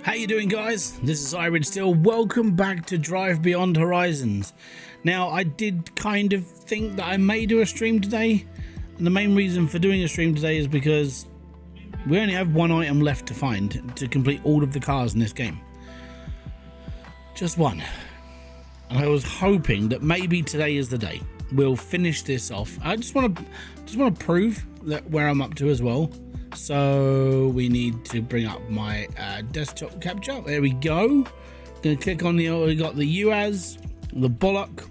How you doing, guys? This is Hybridsteel. Welcome back to Drive Beyond Horizons. Now, I did kind of think that I may do a stream today, and the main reason for doing a stream today is because we only have one item left to find to complete all of the cars in this game. Just one. And I was hoping that maybe today is the day. We'll finish this off. I just want to prove that where I'm up to as well. So we need to bring up my desktop capture. There we go. Gonna click on the. We got the UAZ, the Bollock,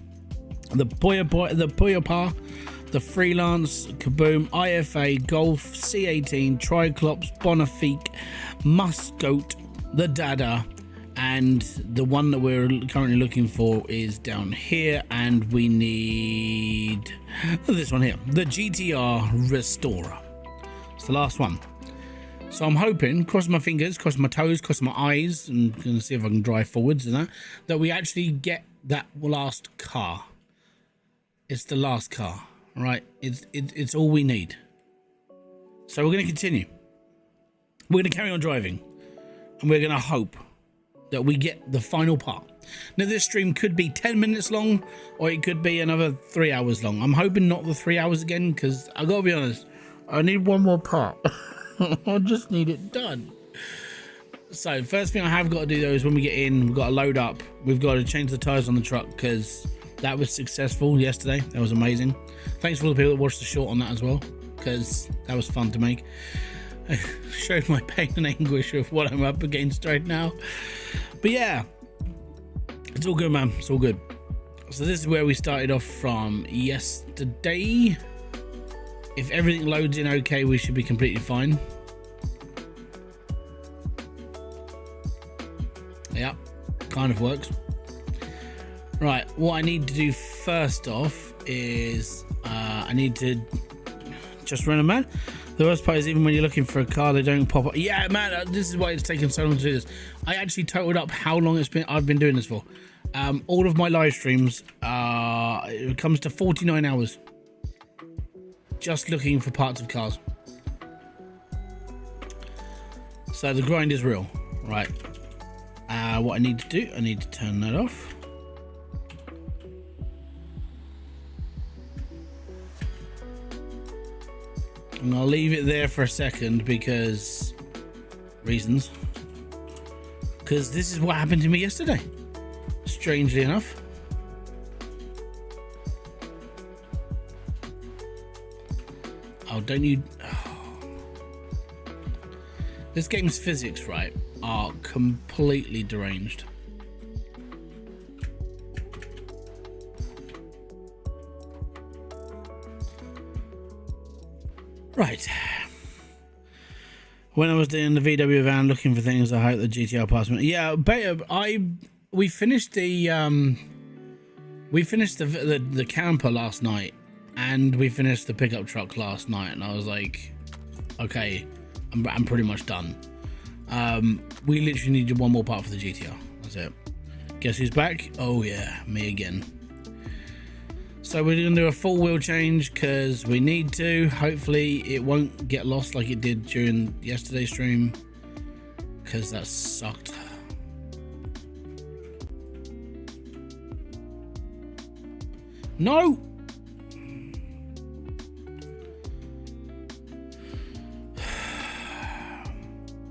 the Poyapa, the Freelance, Kaboom, IFA, Golf, C18, Triclops, Bonifique, Muscoat, the Dada, and the one that we're currently looking for is down here, and we need this one here, the GTR Restorer. It's the last one. So I'm hoping, cross my fingers, cross my toes, cross my eyes, and gonna see if I can drive forwards and that we actually get that last car. It's the last car, right? It's all we need. So we're gonna continue. We're gonna carry on driving, and we're gonna hope that we get the final part. Now, this stream could be 10 minutes long, or it could be another 3 hours long. I'm hoping not the 3 hours again, because I gotta be honest, I need one more part. I just need it done. So first thing I have got to do though is when we get in, we've got to load up. We've got to change the tires on the truck because that was successful yesterday. That was amazing. Thanks for all the people that watched the short on that as well, because that was fun to make. I showed my pain and anguish of what I'm up against right now. But yeah, it's all good, man. It's all good. So this is where we started off from yesterday. If everything loads in okay, we should be completely fine. Yeah, kind of works. Right, what I need to do first off is I need to just run a man. The worst part is even when you're looking for a car, they don't pop up. Yeah, man, this is why it's taken so long to do this. I actually totaled up how long I've been doing this for. All of my live streams, it comes to 49 hours. Just looking for parts of cars. So the grind is real, right? What I need to do, I need to turn that off. And I'll leave it there for a second because reasons. Because this is what happened to me yesterday, strangely enough. Oh, don't you... Oh. This game's physics, right, are completely deranged. Right. When I was doing the VW van looking for things, I hope the GTR passed me. Yeah, we finished the camper last night. And we finished the pickup truck last night, and I was like, okay, I'm pretty much done. We literally needed one more part for the GTR. That's it. Guess who's back? Oh yeah, me again. So we're gonna do a full wheel change because we need to. Hopefully it won't get lost like it did during yesterday's stream, because that sucked. No!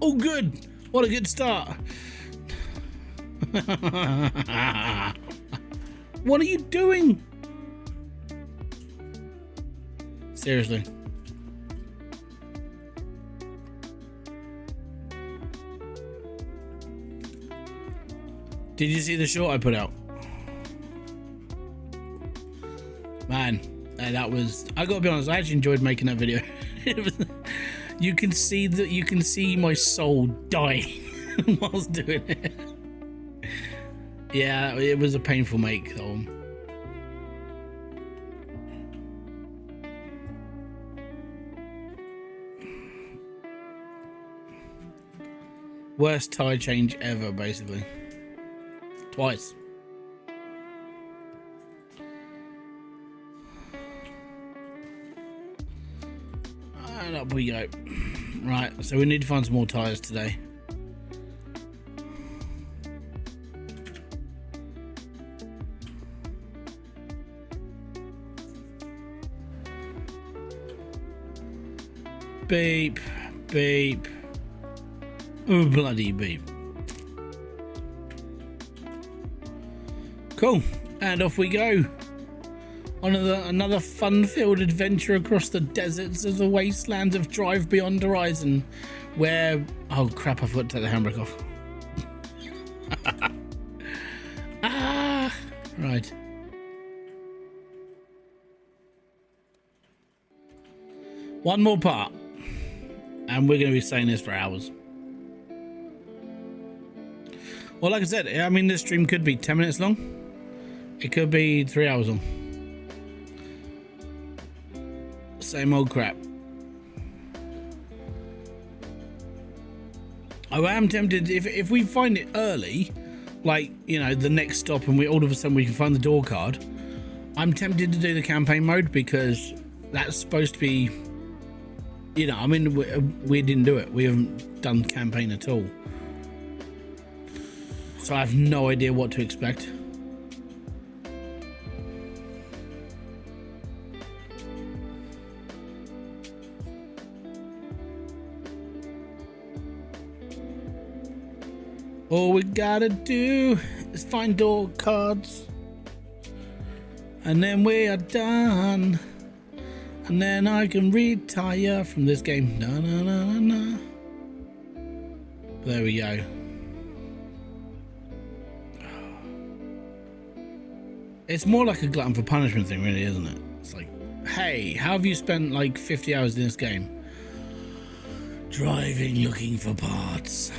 Oh, good. What a good start. What are you doing? Seriously. Did you see the short I put out? Man, that was... I gotta be honest, I actually enjoyed making that video. It was... You can see my soul dying whilst doing it. Yeah, it was a painful make though. Worst tire change ever, basically. Twice. And up we go. Right, so we need to find some more tyres today. Beep, beep. Oh, bloody beep. Cool, and off we go on another fun-filled adventure across the deserts of the wastelands of Drive Beyond Horizon, where... Oh crap, I forgot to take the handbrake off. Ah, right. One more part, and we're going to be saying this for hours. Well, like I said, I mean, this stream could be 10 minutes long. It could be 3 hours long. Same old crap. I am tempted, if we find it early, like, you know, the next stop, and we all of a sudden we can find the door card, I'm tempted to do the campaign mode, because that's supposed to be, you know, I mean, we didn't do it. We haven't done campaign at all. So I have no idea what to expect. All we gotta do is find door cards, and then we are done, and then I can retire from this game. Na, na, na, na, na. There we go. It's more like a glutton for punishment thing, really, isn't it? It's like, hey, how have you spent like 50 hours in this game? Driving, looking for parts.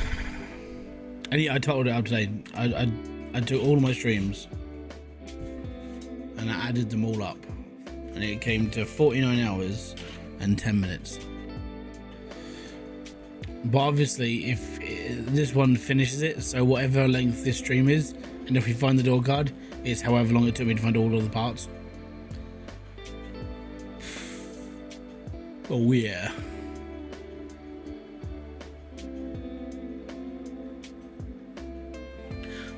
And yeah, I told it up today. I took all my streams and I added them all up, and it came to 49 hours and 10 minutes. But obviously, if this one finishes it, so whatever length this stream is, and if we find the door card, it's however long it took me to find all of the parts. Oh yeah.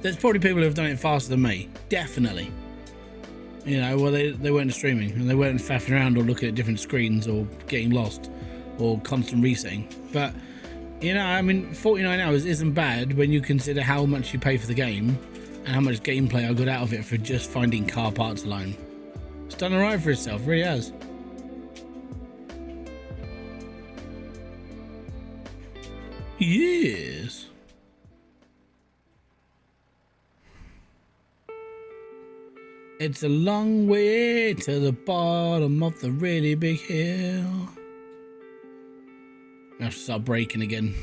There's probably people who have done it faster than me. Definitely. You know, well, they weren't streaming and they weren't faffing around or looking at different screens or getting lost or constant resetting. But, you know, I mean, 49 hours isn't bad when you consider how much you pay for the game and how much gameplay I got out of it for just finding car parts alone. It's done alright for itself, really has. Yes. It's a long way to the bottom of the really big hill. I have to start braking again.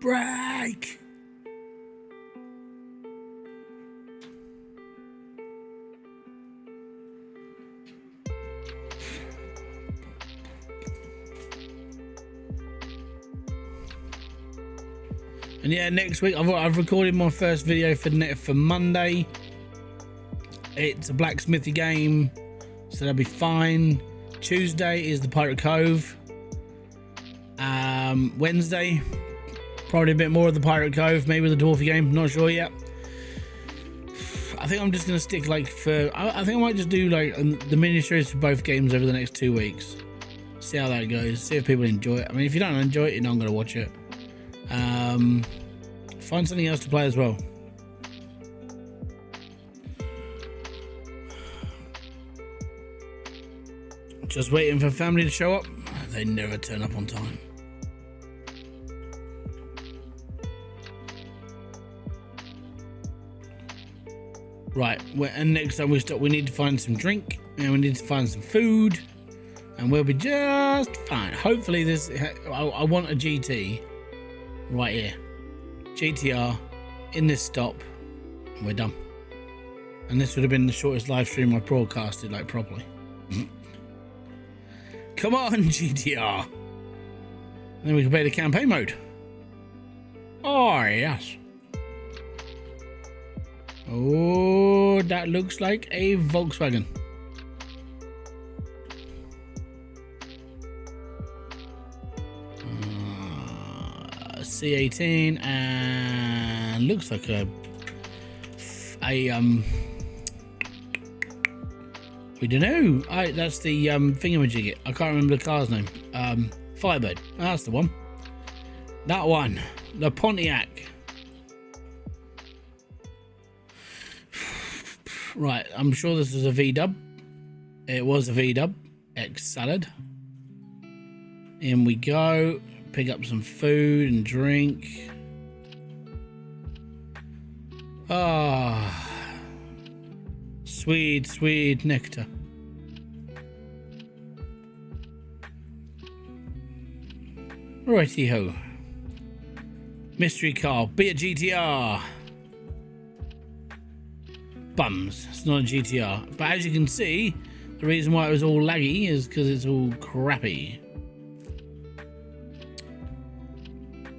Brake! And yeah, next week I've recorded my first video for Monday. It's a blacksmithy game, so that'll be fine. Tuesday is the Pirate Cove. Wednesday, probably a bit more of the Pirate Cove, maybe the Dwarfy game, not sure yet. I think I'm just gonna stick like I think I might just do like the mini series for both games over the next 2 weeks. See how that goes, see if people enjoy it. I mean, if you don't enjoy it, you're not gonna watch it. Find something else to play as well. Just waiting for family to show up. They never turn up on time. Right, and next time we stop, we need to find some drink and we need to find some food, and we'll be just fine. Hopefully this, I want a GT right here. GTR in this stop, and we're done. And this would have been the shortest live stream I broadcasted like properly. Come on, GTR. Then we can play the campaign mode. Oh yes. Oh, that looks like a Volkswagen. C18, and looks like a We don't know. That's the thingamajigget. I can't remember the car's name. Firebird. That's the one. That one. The Pontiac. Right, I'm sure this is a V-dub. It was a V-dub. X-salad. In we go. Pick up some food and drink. Ah, sweet, sweet nectar. Righty-ho. Mystery car. Be a GTR. Bums. It's not a GTR. But as you can see, the reason why it was all laggy is because it's all crappy.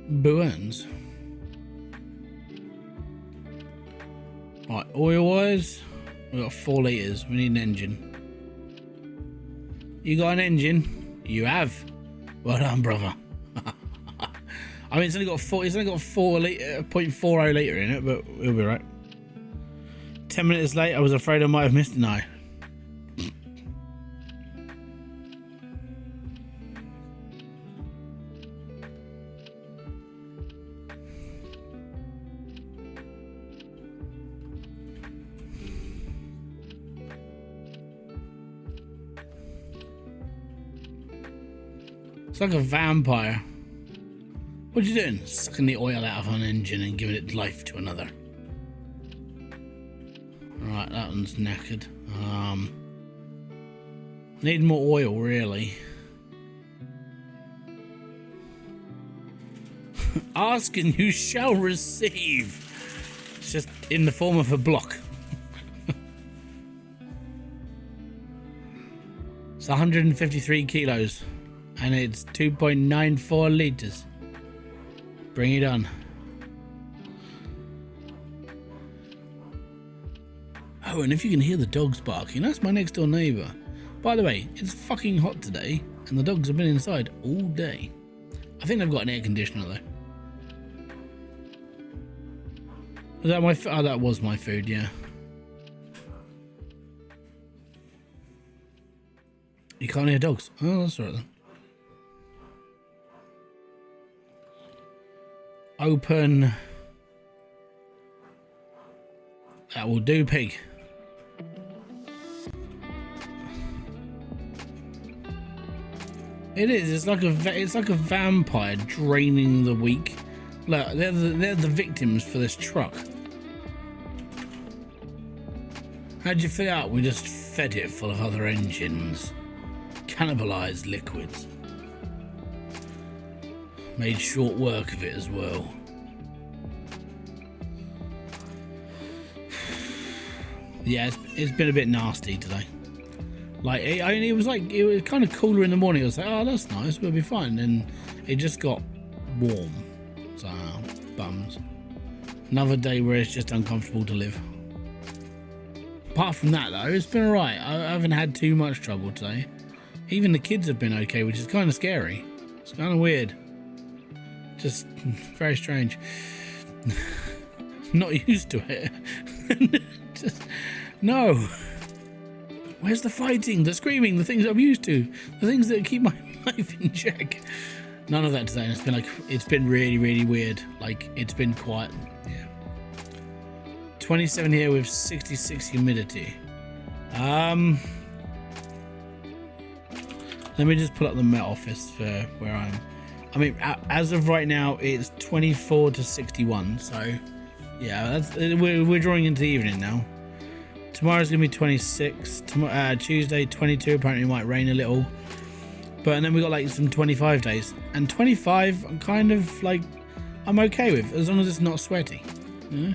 Burns. Right, oil-wise, we've got 4 litres. We need an engine. You got an engine? You have. Well done, brother. I mean, it's only got 4 litre, 0.40 litre in it, but we'll be right. 10 minutes late, I was afraid I might have missed an eye. It's like a vampire. What are you doing? Sucking the oil out of an engine and giving it life to another. Right, that one's knackered. Need more oil, really. Ask and you shall receive. It's just in the form of a block. It's 153 kilos. And it's 2.94 litres. Bring it on. Oh, and if you can hear the dogs barking, that's my next door neighbour. By the way, it's fucking hot today, and the dogs have been inside all day. I think they've got an air conditioner though. Was that my? Oh, that was my food. Yeah. You can't hear dogs. Oh, that's all right then. Open. That will do, pig. It is. It's like a vampire draining the weak. Look, they're the victims for this truck. How'd you fill it out? We just fed it full of other engines, cannibalized liquids. Made short work of it as well. Yeah, it's been a bit nasty today. Like it was kind of cooler in the morning. I was like, oh, that's nice, we'll be fine. And it just got warm. So bums. Another day where it's just uncomfortable to live. Apart from that though, it's been alright. I haven't had too much trouble today. Even the kids have been okay, which is kind of scary. It's kind of weird. Just very strange. Not used to it. Just, no. Where's the fighting, the screaming, the things I'm used to, the things that keep my life in check? None of that today. And it's been really, really weird. Like, it's been quiet. Yeah. 27 here with 66 humidity. Let me just pull up the Met Office for where I am. I mean, as of right now, it's 24 to 61. So, yeah, we're drawing into the evening now. Tomorrow's gonna be 26. Tuesday, 22. Apparently, it might rain a little. And then we got like some 25 days. And 25, I'm kind of like, I'm okay with, as long as it's not sweaty. You know?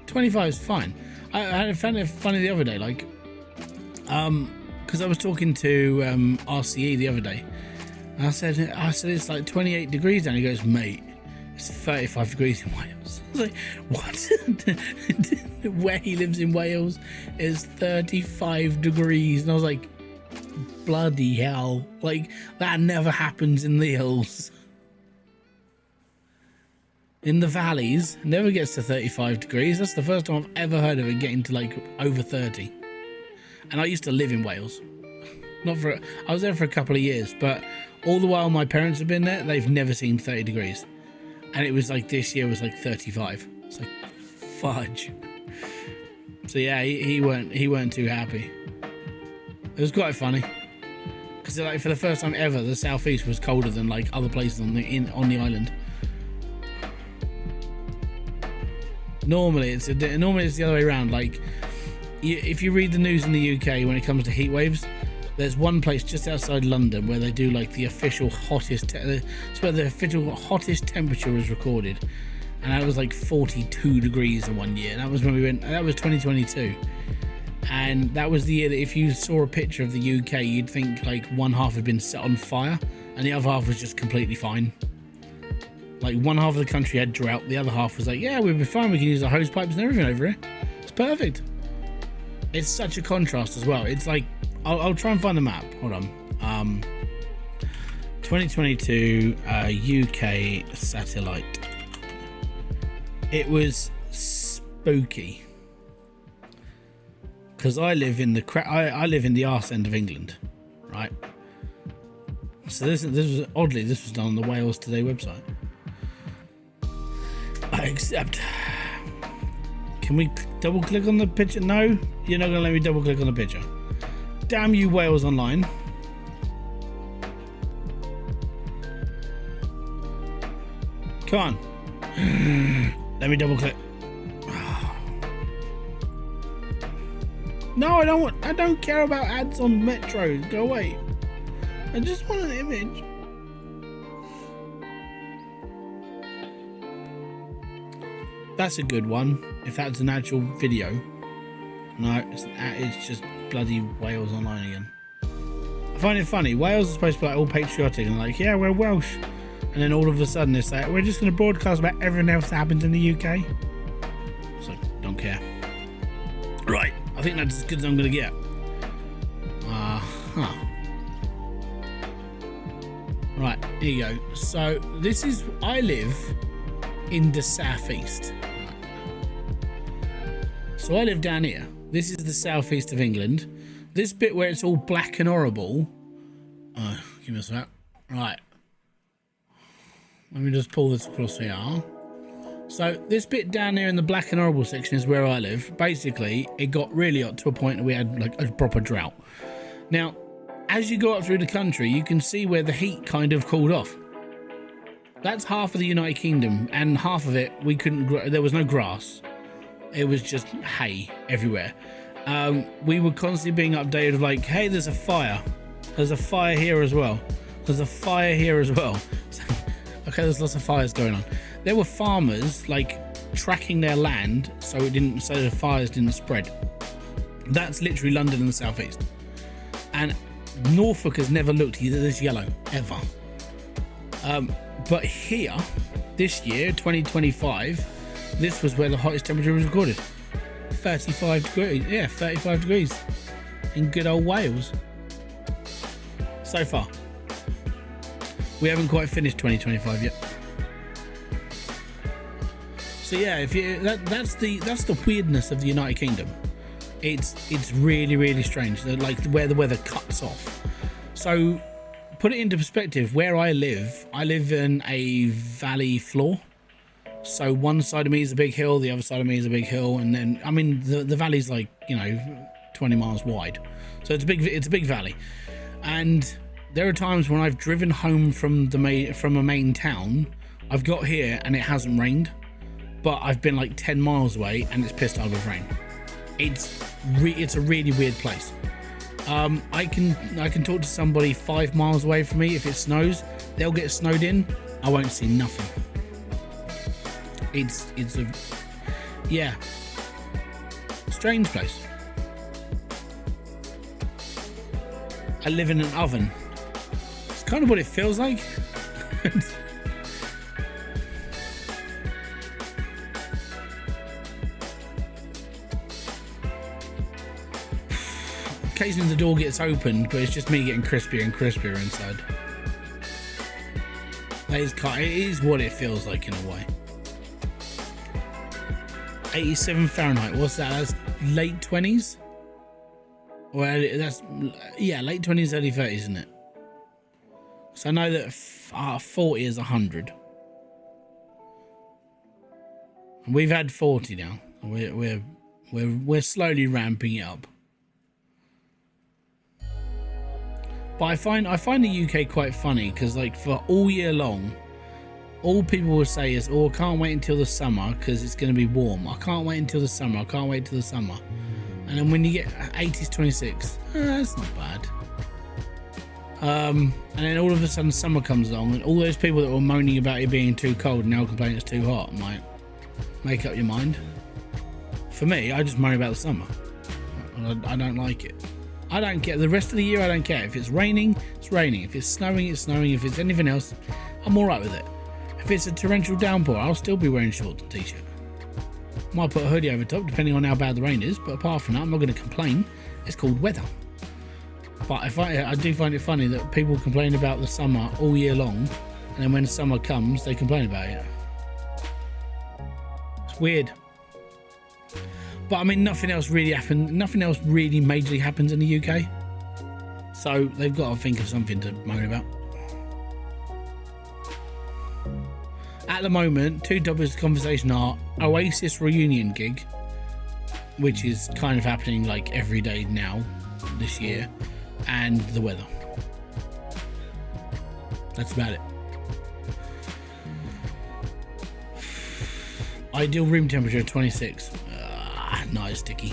25 is fine. I found it funny the other day, like, because I was talking to RCE the other day. I said it's like 28 degrees down. He goes, mate, it's 35 degrees in Wales. I was like, what? Where he lives in Wales is 35 degrees. And I was like, bloody hell. Like, that never happens in the hills. In the valleys, it never gets to 35 degrees. That's the first time I've ever heard of it getting to like over 30. And I used to live in Wales. I was there for a couple of years, but all the while my parents have been there, they've never seen 30 degrees. And it was like this year was like 35. It's like fudge. So yeah, he weren't too happy. It was quite funny because like for the first time ever, the southeast was colder than like other places on the island. Normally it's the other way around. Like if you read the news in the UK when it comes to heat waves, there's one place just outside London where they do like the official hottest. It's where the official hottest temperature was recorded, and that was like 42 degrees in one year. That was when we went. That was 2022, and that was the year that if you saw a picture of the UK, you'd think like one half had been set on fire, and the other half was just completely fine. Like one half of the country had drought, the other half was like, yeah, we'll be fine. We can use the hose pipes and everything over here. It's perfect. It's such a contrast as well. It's like. I'll try and find the map. Hold on. 2022 UK satellite. It was spooky because I live in the arse end of England, right? So this was done on the Wales Today website. I accept. Can we double click on the picture? No, you're not gonna let me double click on the picture. Damn you, Wales Online. Come on. Let me double click. No, I don't care about ads on metros. Go away. I just want an image. That's a good one. If that's an actual video. No, it's just bloody Wales Online again. I find it funny. Wales is supposed to be like all patriotic and like, yeah, we're Welsh, and then all of a sudden it's like we're just going to broadcast about everything else that happens in the UK. So don't care. Right, I think that's as good as I'm going to get. Right, here you go. So I live in the southeast. So I live down here. This is the southeast of England. This bit where it's all black and horrible. Oh, give us that. Right. Let me just pull this across here. So this bit down here in the black and horrible section is where I live. Basically, it got really up to a point that we had like a proper drought. Now, as you go up through the country, you can see where the heat kind of cooled off. That's half of the United Kingdom, and half of it we couldn't grow. There was no grass. It was just hay everywhere. We were constantly being updated of like, hey, there's a fire. There's a fire here as well. There's a fire here as well. So, okay, there's lots of fires going on. There were farmers like tracking their land so the fires didn't spread. That's literally London in the southeast. And Norfolk has never looked this yellow ever. But here, this year, 2025. This was where the hottest temperature was recorded. 35 degrees. Yeah, 35 degrees in good old Wales. So far. We haven't quite finished 2025 yet. So yeah, that's the weirdness of the United Kingdom. It's really, really strange. Like where the weather cuts off. So put it into perspective, where I live in a valley floor. So one side of me is a big hill, the other side of me is a big hill, and then I mean the valley's like 20 miles wide, so it's a big valley. And there are times when I've driven home from a main town, I've got here and it hasn't rained, but I've been like 10 miles away and it's pissed out with rain. It's a really weird place. I can talk to somebody 5 miles away from me. If it snows, they'll get snowed in. I won't see nothing. It's a strange place. I live in an oven. It's kind of what it feels like. Occasionally the door gets opened, but it's just me getting crispier and crispier inside. It is what it feels like in a way. 87 Fahrenheit, what's that? That's late 20s? Well, that's, yeah, late 20s, early 30s, isn't it? So I know that 40 is 100. And we've had 40 now. We're slowly ramping it up. But I find the UK quite funny because, like, for all year long, all people will say is, "Oh, I can't wait until the summer because it's going to be warm. I can't wait until the summer. I can't wait until the summer." And then when you get 80s, 26, that's not bad. And then all of a sudden summer comes along, and all those people that were moaning about it being too cold now complain it's too hot. I'm like, make up your mind. For me, I just moan about the summer. I don't like it. I don't care. The rest of the year, I don't care. If it's raining, it's raining. If it's snowing, it's snowing. If it's anything else, I'm alright with it. If it's a torrential downpour, I'll still be wearing shorts and t-shirt. Might put a hoodie over top, depending on how bad the rain is. But apart from that, I'm not going to complain. It's called weather. But I do find it funny that people complain about the summer all year long, and then when the summer comes, they complain about it. It's weird. But I mean, nothing else really happened. Nothing else really majorly happens in the UK. So they've got to think of something to moan about. At the moment, two topics of conversation are Oasis reunion gig, which is kind of happening like every day now this year, and the weather. That's about it. Ideal room temperature 26. Not as sticky.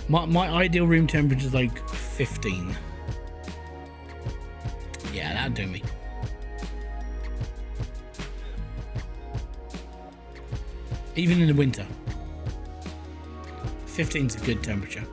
My ideal room temperature is like 15. Yeah, that'd do me. Even in the winter, 15's a good temperature.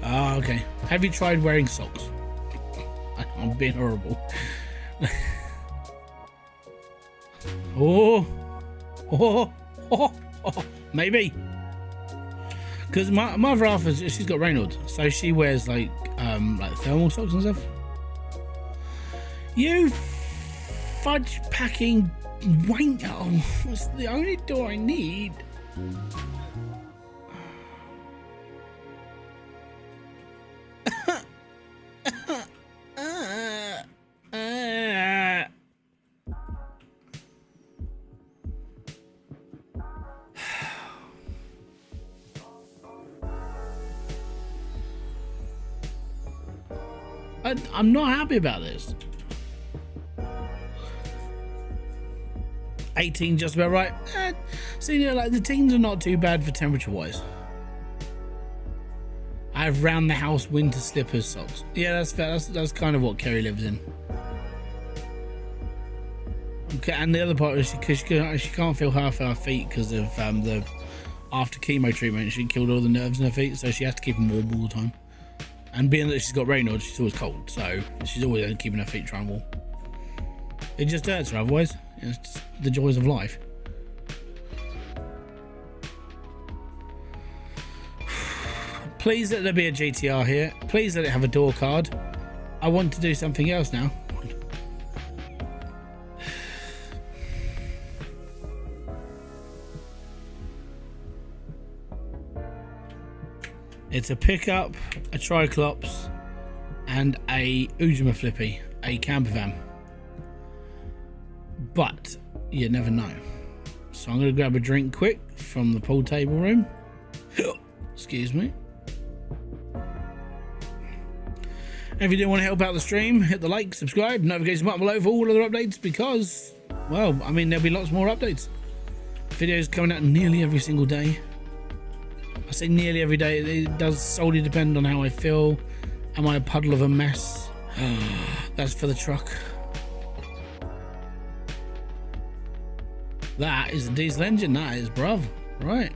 Ah, okay. Have you tried wearing socks? I'm being horrible. Oh, maybe. Because my mother offers, she's got Reynolds, so she wears like thermal socks and stuff. You fudge packing wank! Oh, that's the only door I need. I'm not happy about this. 18 just about right. See, you know, like the teens are not too bad for temperature wise. I have round the house winter slippers socks. Yeah, that's fair. That's kind of what Kerry lives in. Okay, and the other part is because she can't feel half her feet because of the after chemo treatment. She killed all the nerves in her feet, so she has to keep them warm all the time. And being that she's got Raynaud, she's always cold, so she's always keeping her feet dry and warm. It just hurts her otherwise. It's the joys of life. Please let there be a GTR here. Please let it have a door card. I want to do something else now. It's a pickup, a Triclops, and a Ujima Flippy, a camper van. But you never know. So I'm going to grab a drink quick from the pool table room. Excuse me. If you do want to help out the stream, hit the like, subscribe, notification button below for all other updates because, well, I mean, there'll be lots more updates. Videos coming out nearly every single day. I say nearly every day. It does solely depend on how I feel. Am I a puddle of a mess? That's for the truck. That is a diesel engine, that is, bruv. Right.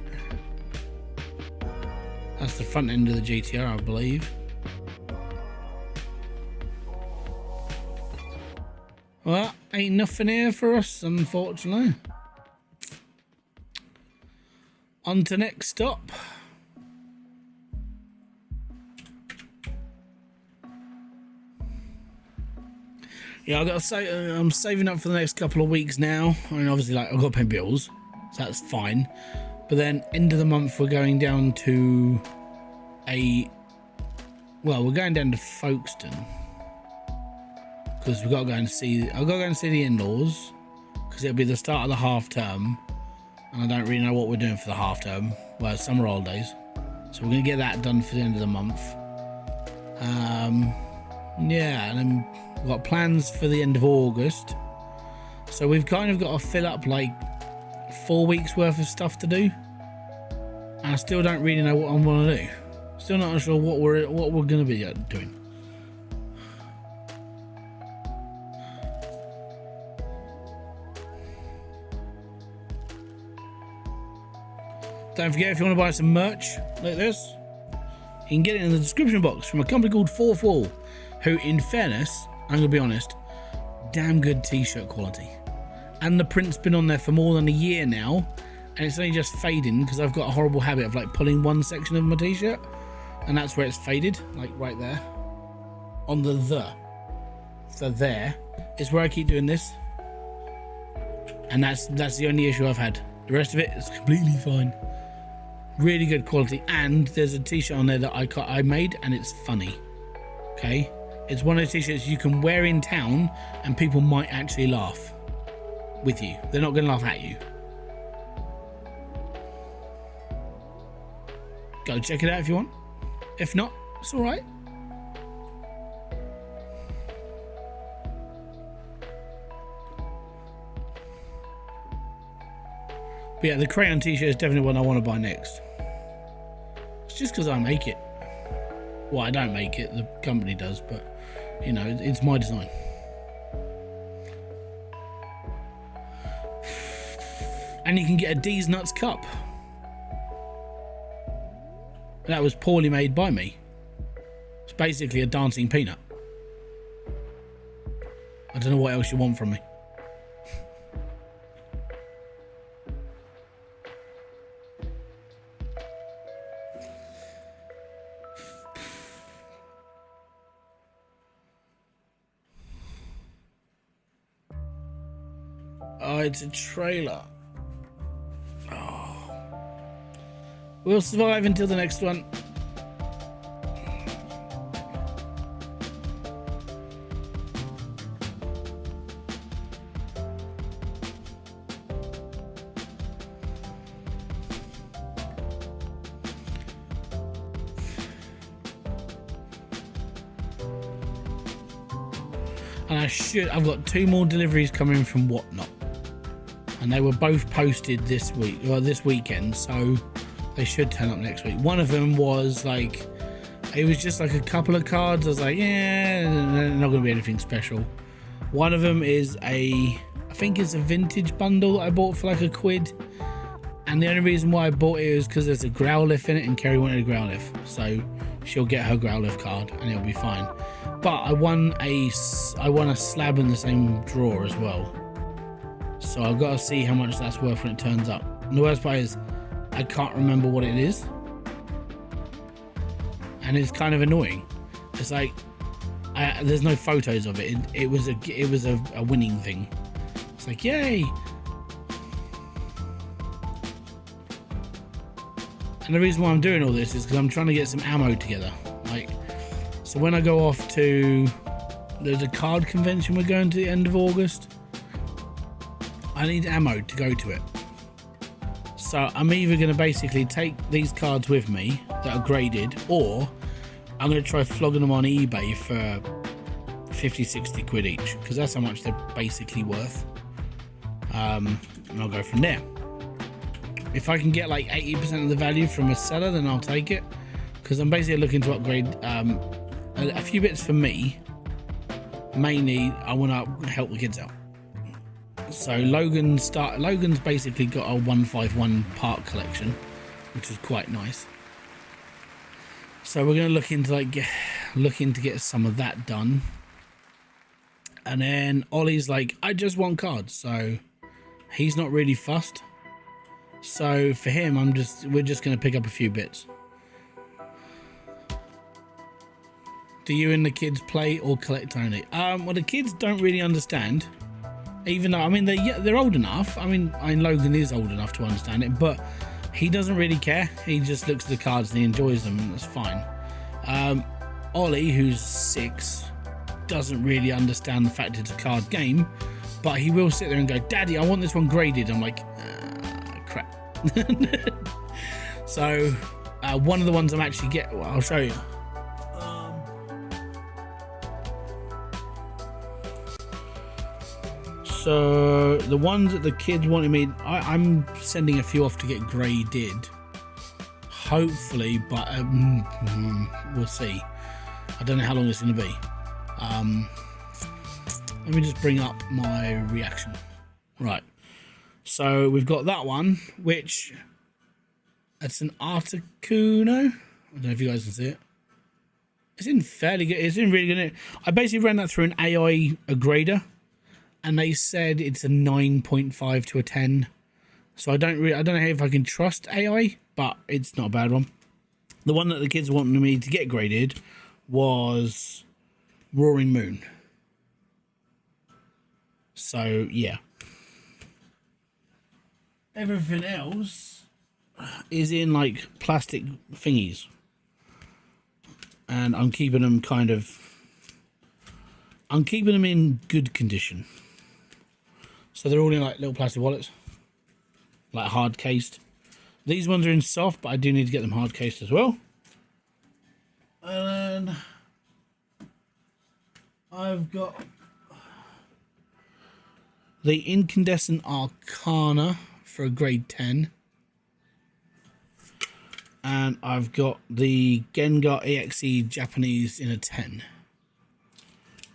That's the front end of the GTR, I believe. Well, ain't nothing here for us, unfortunately. On to next stop. Yeah, I got to say, I'm saving up for the next couple of weeks now. I mean, obviously, like, I've got to pay bills, so that's fine. But then, end of the month, we're going down to we're going down to Folkestone because we've got to go and see. I've got to go and see the in-laws because it'll be the start of the half term, and I don't really know what we're doing for the half term. Well, it's summer holidays, so we're gonna get that done for the end of the month. Yeah, and then we've got plans for the end of August, so we've kind of got to fill up like 4 weeks worth of stuff to do, and I still don't really know what I want to do. Still not sure what we're going to be doing. Don't forget, if you want to buy some merch like this, you can get it in the description box from a company called Fourth Wall, who, in fairness, I'm going to be honest, damn good t-shirt quality. And the print's been on there for more than a year now, and it's only just fading because I've got a horrible habit of like pulling one section of my t-shirt, and that's where it's faded, like right there. On so there is where I keep doing this, and that's the only issue I've had. The rest of it is completely fine. Really good quality, and there's a t-shirt on there that I made, and it's funny. Okay, it's one of those t-shirts you can wear in town, and people might actually laugh with you. They're not going to laugh at you. Go check it out if you want. If not, it's all right. But yeah, the crayon t-shirt is definitely one I want to buy next. It's just because I make it. Well, I don't make it, the company does, but you know, it's my design. And you can get a D's Nuts cup. That was poorly made by me. It's basically a dancing peanut. I don't know what else you want from me. Oh, it's a trailer. Oh. We'll survive until the next one. And I've got 2 more deliveries coming from Whatnot. And they were both posted this weekend, so they should turn up next week. One of them was like, it was just like a couple of cards. I was like, yeah, not going to be anything special. One of them is I think it's a vintage bundle that I bought for like £1. And the only reason why I bought it was because there's a Growlithe in it, and Kerry wanted a Growlithe, so she'll get her Growlithe card and it'll be fine. But I won a slab in the same drawer as well. So I've got to see how much that's worth when it turns up. And the worst part is, I can't remember what it is. And it's kind of annoying. It's like, there's no photos of it. It was a winning thing. It's like, yay! And the reason why I'm doing all this is because I'm trying to get some ammo together. Like, so when I go off to, there's a card convention we're going to the end of August. I need ammo to go to it. So I'm either going to basically take these cards with me that are graded, or I'm going to try flogging them on eBay for 50-60 quid each, because that's how much they're basically worth. And I'll go from there. If I can get like 80% of the value from a seller, then I'll take it, because I'm basically looking to upgrade a few bits for me. Mainly I want to help the kids out. So Logan's basically got a 151 part collection, which is quite nice. So we're going to look into get some of that done. And then Ollie's like, I just want cards, so he's not really fussed. So for him, we're just going to pick up a few bits. Do you and the kids play or collect only? Well, the kids don't really understand, even though, I mean, they're old enough. I mean, Logan is old enough to understand it, but he doesn't really care. He just looks at the cards and he enjoys them, and that's fine. Ollie, who's 6, doesn't really understand the fact it's a card game, but he will sit there and go, Daddy, I want this one graded. I'm like, crap. So one of the ones I'm actually well, I'll show you. So the ones that the kids wanted me, I'm sending a few off to get graded, hopefully, but we'll see. I don't know how long it's going to be. Let me just bring up my reaction. Right, so we've got that one, which it's an Articuno. I don't know if you guys can see it. It's in fairly good. It's in really good. I basically ran that through an AI grader, and they said it's a 9.5 to a 10. So I don't know if I can trust AI, but it's not a bad one. The one that the kids wanted me to get graded was Roaring Moon. So yeah, everything else is in like plastic thingies, and I'm keeping them in good condition. So they're all in like little plastic wallets, like hard cased. These ones are in soft, but I do need to get them hard cased as well. And then I've got the Incandescent Arcana for a grade 10. And I've got the Gengar EXE Japanese in a 10.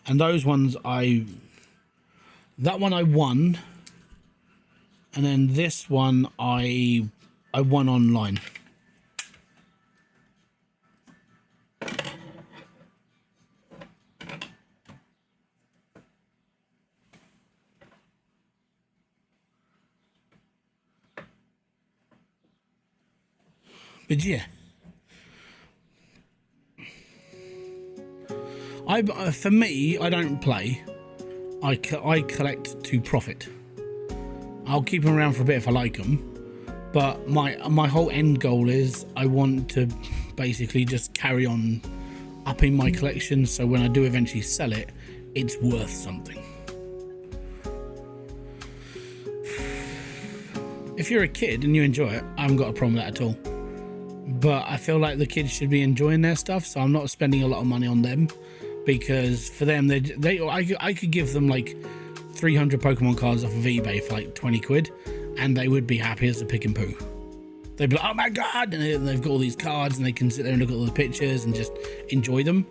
And those ones that one I won. And then this one I won online. But yeah, for me, I don't play. I collect to profit. I'll keep them around for a bit if I like them, but my whole end goal is I want to basically just carry on upping my collection, so when I do eventually sell it, it's worth something. If you're a kid and you enjoy it, I haven't got a problem with that at all. But I feel like the kids should be enjoying their stuff, so I'm not spending a lot of money on them, because for them, I could give them like 300 Pokemon cards off of eBay for like 20 quid, and they would be happy as a pick and poo. They'd be like, oh my god, and they've got all these cards, and they can sit there and look at all the pictures and just enjoy them.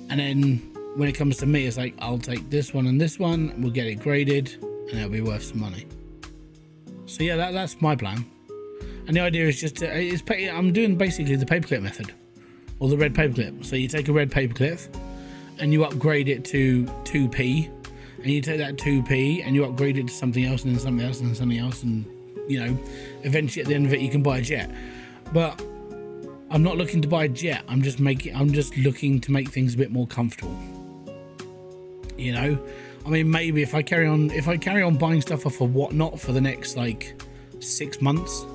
And then when it comes to me, it's like, I'll take this one and this one, we'll get it graded, and it'll be worth some money. So yeah, that's my plan. And the idea is just I'm doing basically the paperclip method, or the red paperclip. So you take a red paperclip and you upgrade it to 2p, and you take that 2p and you upgrade it to something else, and then something else, and then something else, and you know, eventually at the end of it you can buy a jet. But I'm not looking to buy a jet. I'm just looking to make things a bit more comfortable. You know, I mean, maybe if I carry on buying stuff off of Whatnot for the next like 6 months,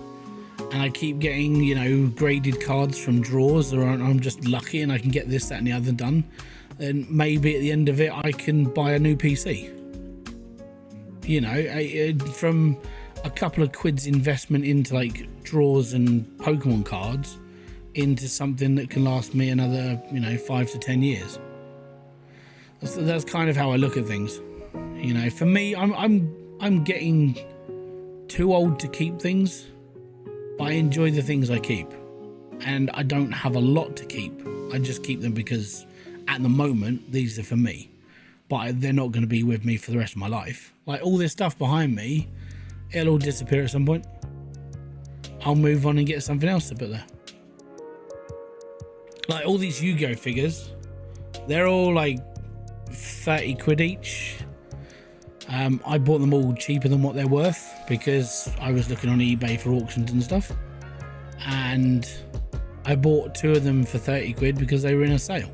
and I keep getting, you know, graded cards from drawers, or I'm just lucky and I can get this, that and the other done, then maybe at the end of it I can buy a new PC. You know, from a couple of quid's investment into like drawers and Pokemon cards into something that can last me another, you know, 5 to 10 years. That's kind of how I look at things. You know, for me, I'm getting too old to keep things, but I enjoy the things I keep, and I don't have a lot to keep. I just keep them because at the moment these are for me, but they're not going to be with me for the rest of my life. Like all this stuff behind me, it'll all disappear at some point. I'll move on and get something else to put there. Like all these Yu-Gi-Oh figures, they're all like 30 quid each. I bought them all cheaper than what they're worth because I was looking on eBay for auctions and stuff, and I bought 2 of them for 30 quid because they were in a sale,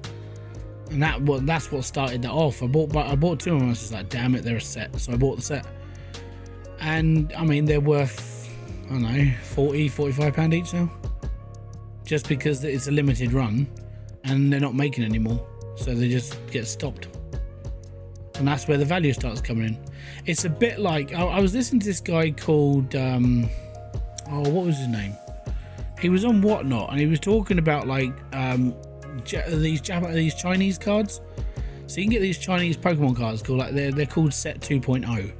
and that's what started that off. I bought 2 of them and I was just like, damn it, they're a set. So I bought the set, and I mean they're worth, I don't know, 40-45 pound each now, just because it's a limited run and they're not making anymore, so they just get stopped. And that's where the value starts coming in. It's a bit like, I was listening to this guy called, what was his name? He was on Whatnot, and he was talking about like these Chinese cards. So you can get these Chinese Pokemon cards called, like, they're called Set 2.0,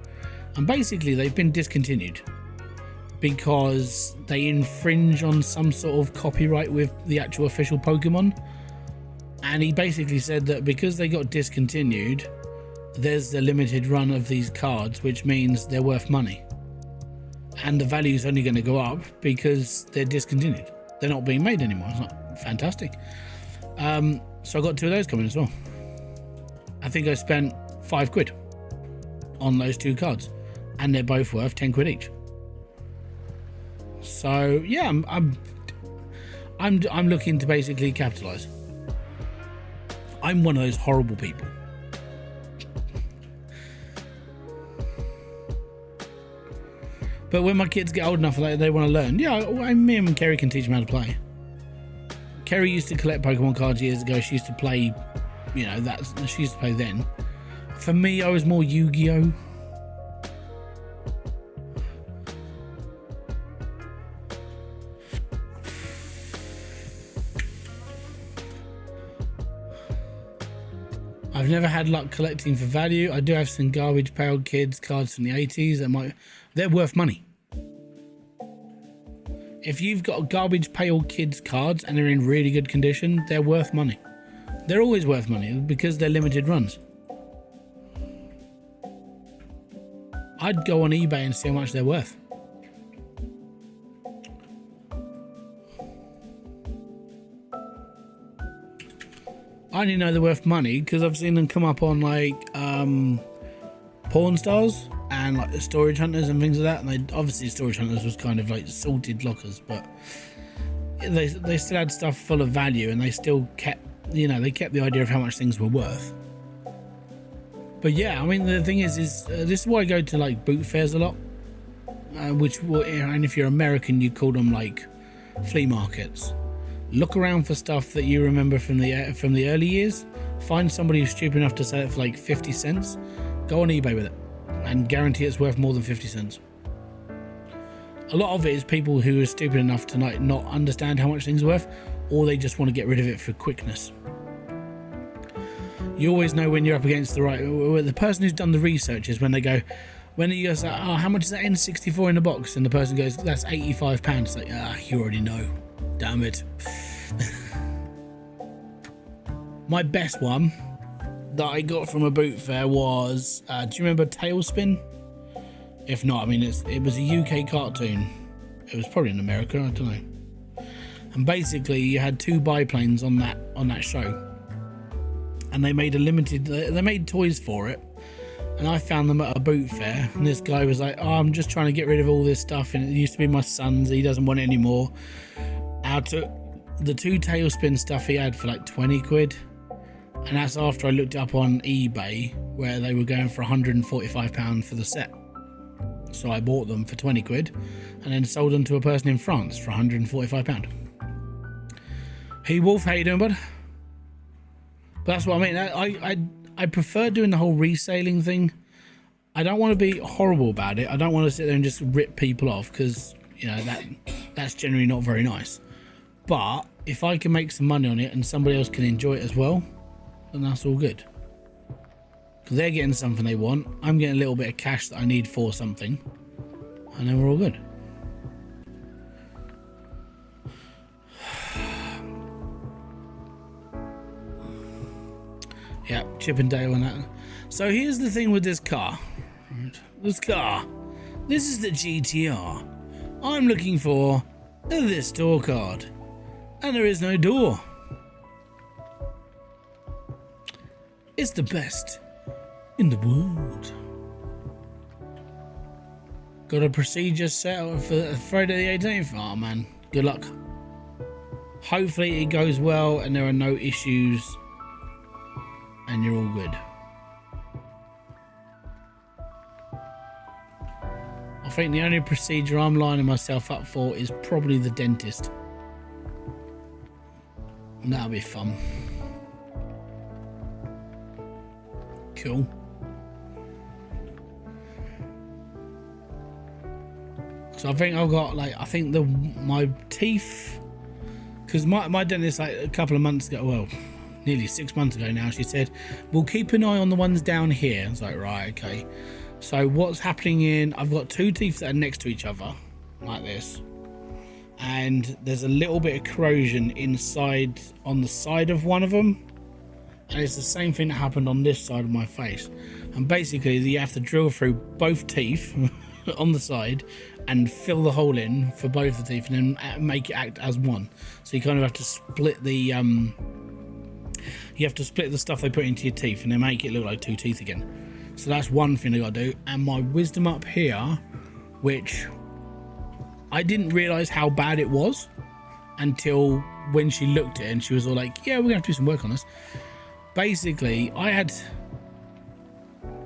and basically they've been discontinued because they infringe on some sort of copyright with the actual official Pokemon. And he basically said that because they got discontinued, there's the limited run of these cards, which means they're worth money, and the value is only going to go up because they're discontinued. They're not being made anymore. It's not fantastic. So I got 2 of those coming as well. I think I spent 5 quid on those 2 cards, and they're both worth 10 quid each. So yeah, I'm looking to basically capitalize. I'm one of those horrible people. But when my kids get old enough that they want to learn, me and Kerry can teach them how to play. Kerry used to collect Pokemon cards years ago. She used to play, she used to play then. For me, I was more Yu-Gi-Oh! I've never had luck collecting for value. I do have some garbage pail kids cards from the 80s they're worth money. If you've got garbage pail kids cards and they're in really good condition, they're worth money. They're always worth money because they're limited runs. I'd go on eBay and see how much they're worth. I only know they're worth money because I've seen them come up on like Pawn Stars and like the Storage Hunters and things like that. And they obviously, Storage Hunters was kind of like sorted lockers, but they still had stuff full of value, and they still kept, they kept the idea of how much things were worth. But yeah, I mean, the thing is this is why I go to like boot fairs a lot, and if you're American, you call them like flea markets. Look around for stuff that you remember from the early years. Find somebody who's stupid enough to sell it for like 50 cents. Go on eBay with it and guarantee it's worth more than 50 cents. A lot of it is people who are stupid enough to not understand how much things are worth, or they just want to get rid of it for quickness. You always know when you're up against the person who's done the research is when you say, oh, how much is that N64 in the box? And the person goes, that's £85. It's like, you already know. Damn it. My best one that I got from a boot fair was, do you remember Tailspin? If not, I mean, it was a UK cartoon. It was probably in America, I don't know. And basically you had 2 biplanes on that show, and they made toys for it, and I found them at a boot fair, and this guy was like, oh, I'm just trying to get rid of all this stuff, and it used to be my son's, he doesn't want it anymore. I took the 2 Tailspin stuff he had for like 20 quid, and that's after I looked up on eBay where they were going for £145 for the set. So I bought them for 20 quid and then sold them to a person in France for £145. Hey Wolf, how you doing, bud? But that's what I mean. I prefer doing the whole reselling thing. I don't want to be horrible about it. I don't want to sit there and just rip people off, because that's generally not very nice. But if I can make some money on it and somebody else can enjoy it as well, then that's all good. Because they're getting something they want, I'm getting a little bit of cash that I need for something, and then we're all good. Yeah, Chip and Dale and that. So here's the thing with this car. This is the GTR. I'm looking for this door card, and there is no door. It's the best in the world. Got a procedure set up for Friday the 18th. Oh man, good luck. Hopefully it goes well and there are no issues and you're all good. I think the only procedure I'm lining myself up for is probably the dentist. And that'll be fun. Cool. So I think I've got like, my teeth, because my dentist like a couple of months ago, well, nearly 6 months ago now, she said, we'll keep an eye on the ones down here. I was like, right, okay. So what's happening I've got two teeth that are next to each other, like this. And there's a little bit of corrosion inside on the side of one of them. And it's the same thing that happened on this side of my face. And basically you have to drill through both teeth on the side and fill the hole in for both the teeth and then make it act as one. So you kind of have to split the stuff they put into your teeth and then make it look like two teeth again. So that's one thing I gotta do. And my wisdom up here, which I didn't realize how bad it was until when she looked at it and she was all like, yeah, we're gonna have to do some work on this. Basically I had,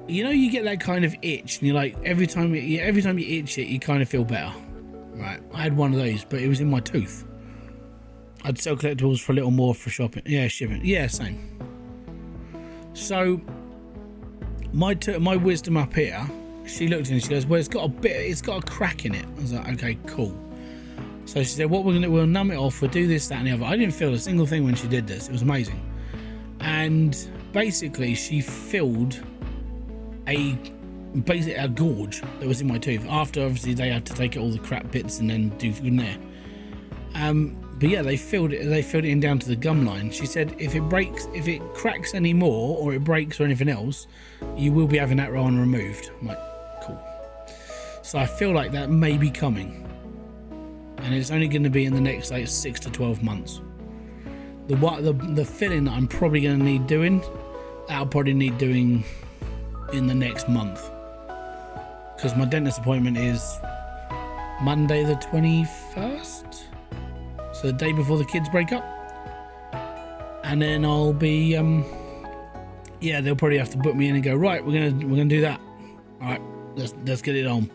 you know, you get that kind of itch and you're like, every time you itch it, you kind of feel better, right? I had one of those, but it was in my tooth. I'd sell collectibles for a little more for shopping. Yeah, shipping. Yeah, same. So my wisdom up here, she looked at it and she goes, well, it's got a crack in it. I was like, okay, cool. So she said, what we're gonna do, we'll numb it off, we'll do this, that and the other. I didn't feel a single thing when she did this. It was amazing. And basically she filled a gorge that was in my tooth. After obviously they had to take out all the crap bits and then do in there. But yeah, they filled it in down to the gum line. She said if it cracks anymore or it breaks or anything else, you will be having that one removed. I'm like, cool. So I feel like that may be coming, and it's only going to be in the next like 6 to 12 months. The filling that I'm probably going to need doing, I'll probably need doing in the next month, because my dentist appointment is Monday the 21st, so the day before the kids break up. And then I'll be yeah, they'll probably have to book me in and go, right, we're gonna do that. All right, let's get it on.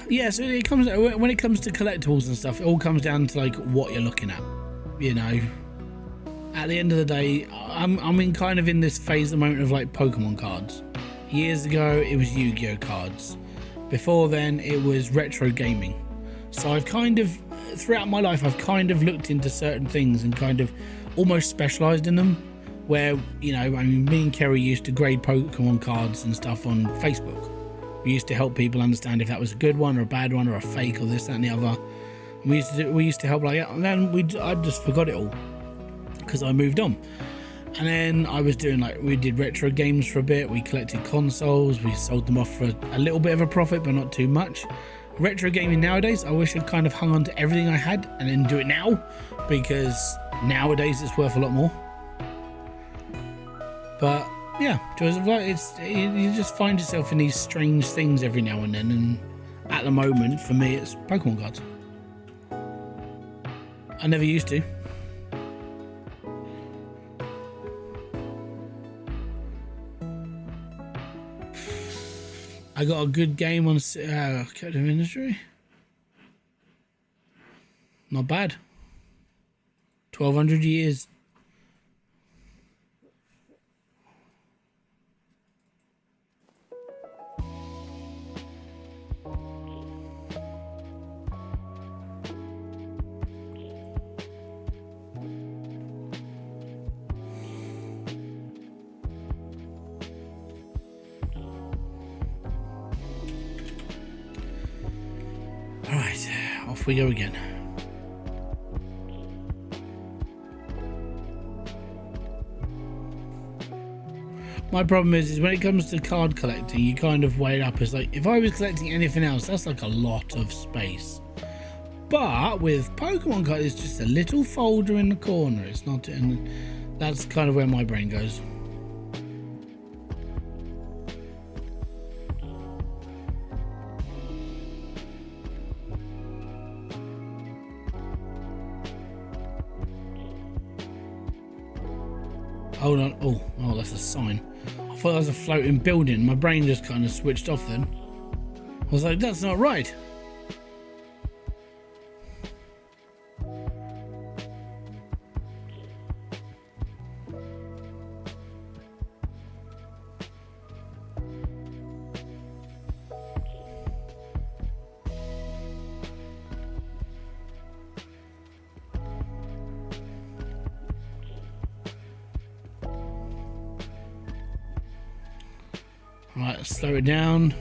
Yeah, so when it comes to collectibles and stuff, it all comes down to like what you're looking at. You know, at the end of the day, I'm in this phase at the moment of like Pokemon cards. Years ago, it was Yu-Gi-Oh cards. Before then, it was retro gaming. So I've throughout my life, I've looked into certain things and kind of almost specialised in them. Where, you know, I mean, me and Kerry used to grade Pokemon cards and stuff on Facebook. We used to help people understand if that was a good one or a bad one or a fake or this, that and the other. And we used to help like that, and then I just forgot it all because I moved on. And then I was doing we did retro games for a bit. We collected consoles, we sold them off for a little bit of a profit, but not too much. Retro gaming nowadays, I wish I'd kind of hung on to everything I had and then do it now, because nowadays it's worth a lot more. But yeah, joys of life, you just find yourself in these strange things every now and then, and at the moment for me it's Pokemon cards. I never used to. I got a good game on Captain Industry. Not bad. 1200 years. Alright, off we go again. My problem is when it comes to card collecting, you kind of weigh it up as like, if I was collecting anything else, that's like a lot of space. But with Pokemon cards, it's just a little folder in the corner. It's not, and that's kind of where my brain goes. Hold on. Oh, that's a sign. I thought that was a floating building. My brain just kind of switched off then. I was like, that's not right. Right, slow it down.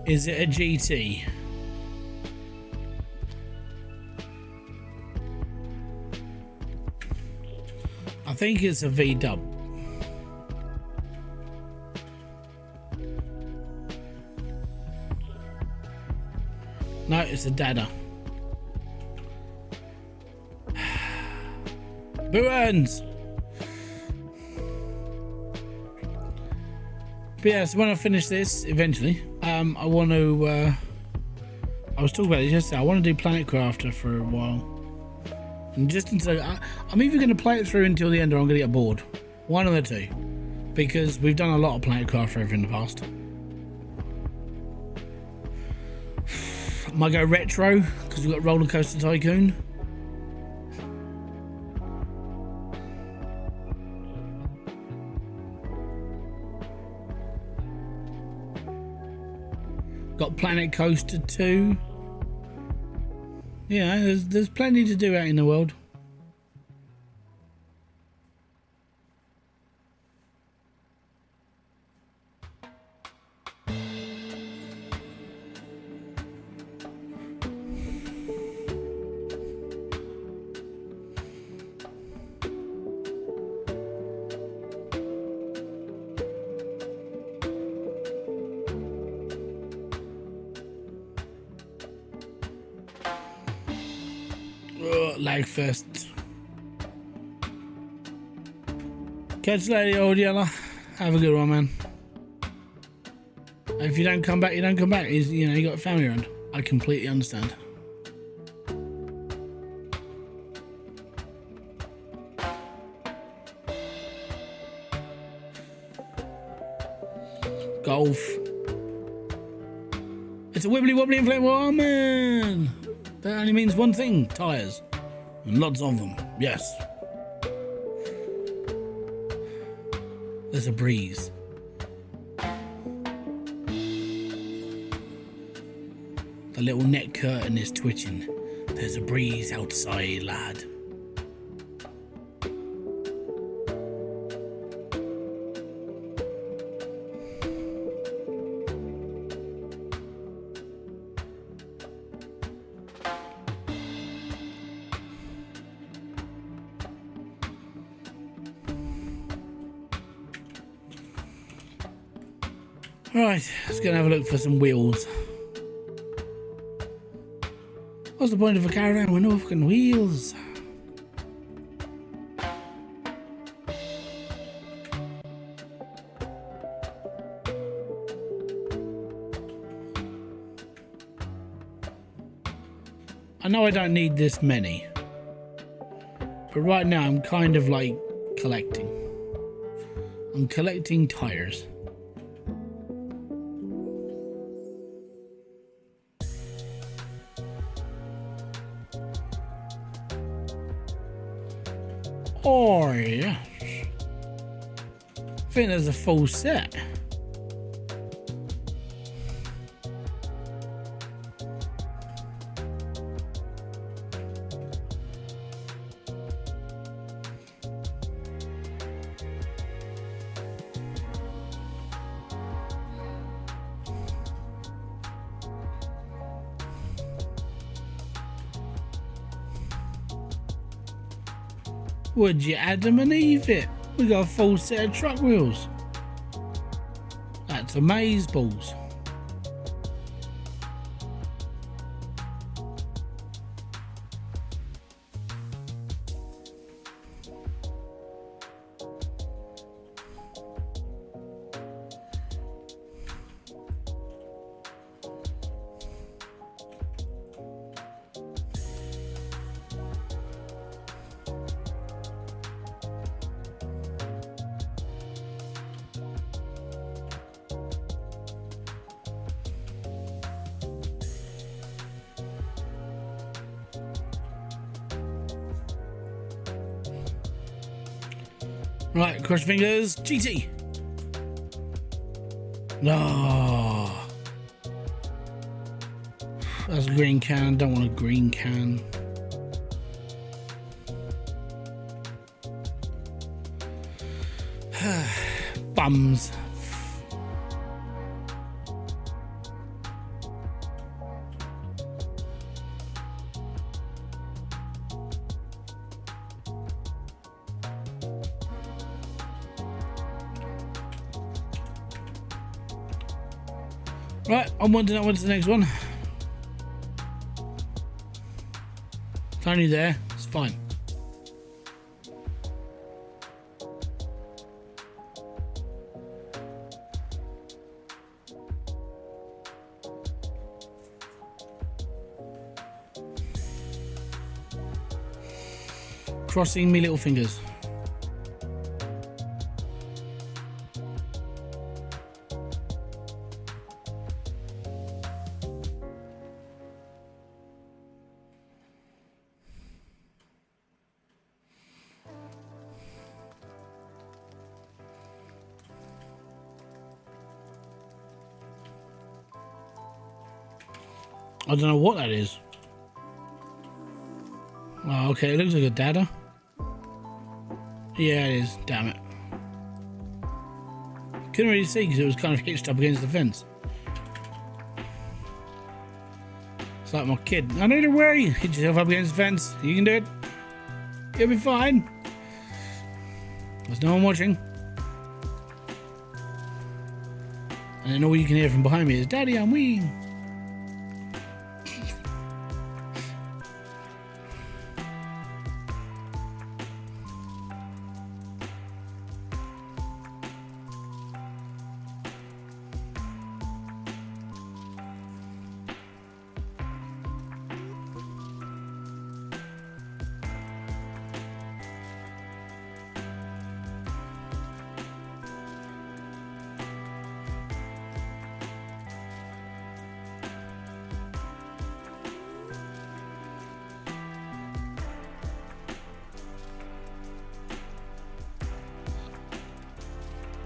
Is it a GT? I think it's a V-dub. No, it's a Dada. Boo-ends! But yeah, so when I finish this, eventually, I want to, I was talking about this yesterday, I want to do Planet Crafter for a while. And just until, I'm either going to play it through until the end or I'm going to get bored. One of the two. Because we've done a lot of Planet Crafter over in the past. Might go retro, because we've got Roller Coaster Tycoon. Got Planet Coaster 2. Yeah, there's plenty to do out in the world. Lag first. Catch you later, old yellow. Have a good one, man. If you don't come back, you don't come back. You know, you got a family around. I completely understand. Golf. It's a wibbly wobbly inflatable. Oh man, that only means one thing: tires. And lots of them, yes. There's a breeze. The little net curtain is twitching. There's a breeze outside, lad. Right, let's go and have a look for some wheels. What's the point of a caravan with no fucking wheels? I know I don't need this many, but right now I'm kind of like collecting. I'm collecting tires. Oh yes, I think there's a full set. Would you Adam and Eve it? We got a full set of truck wheels. That's amazeballs. Right, cross your fingers. GT. No. That's a green can. Don't want a green can. Bums. Right, I'm wondering what's the next one. It's only there, it's fine. Crossing me little fingers. I don't know what that is. Oh, okay, it looks like a data. Yeah, it is. Damn it. Couldn't really see because it was kind of hitched up against the fence. It's like my kid. I don't know where you hit yourself up against the fence. You can do it. You'll be fine. There's no one watching. And then all you can hear from behind me is, Daddy, I'm weeing.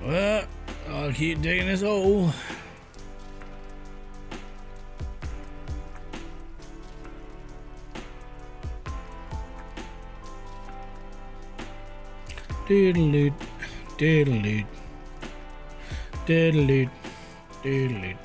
Well, I'll keep digging this hole. Doodle-doot, doodle-doot, doodle-doot, doodle-doot.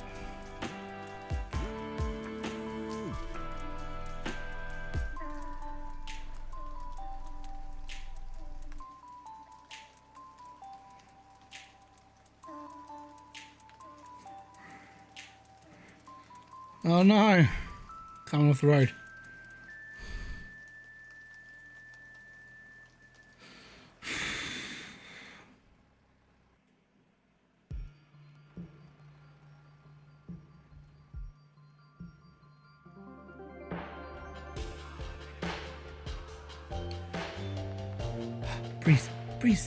Oh no, coming off the road. Breathe, breathe.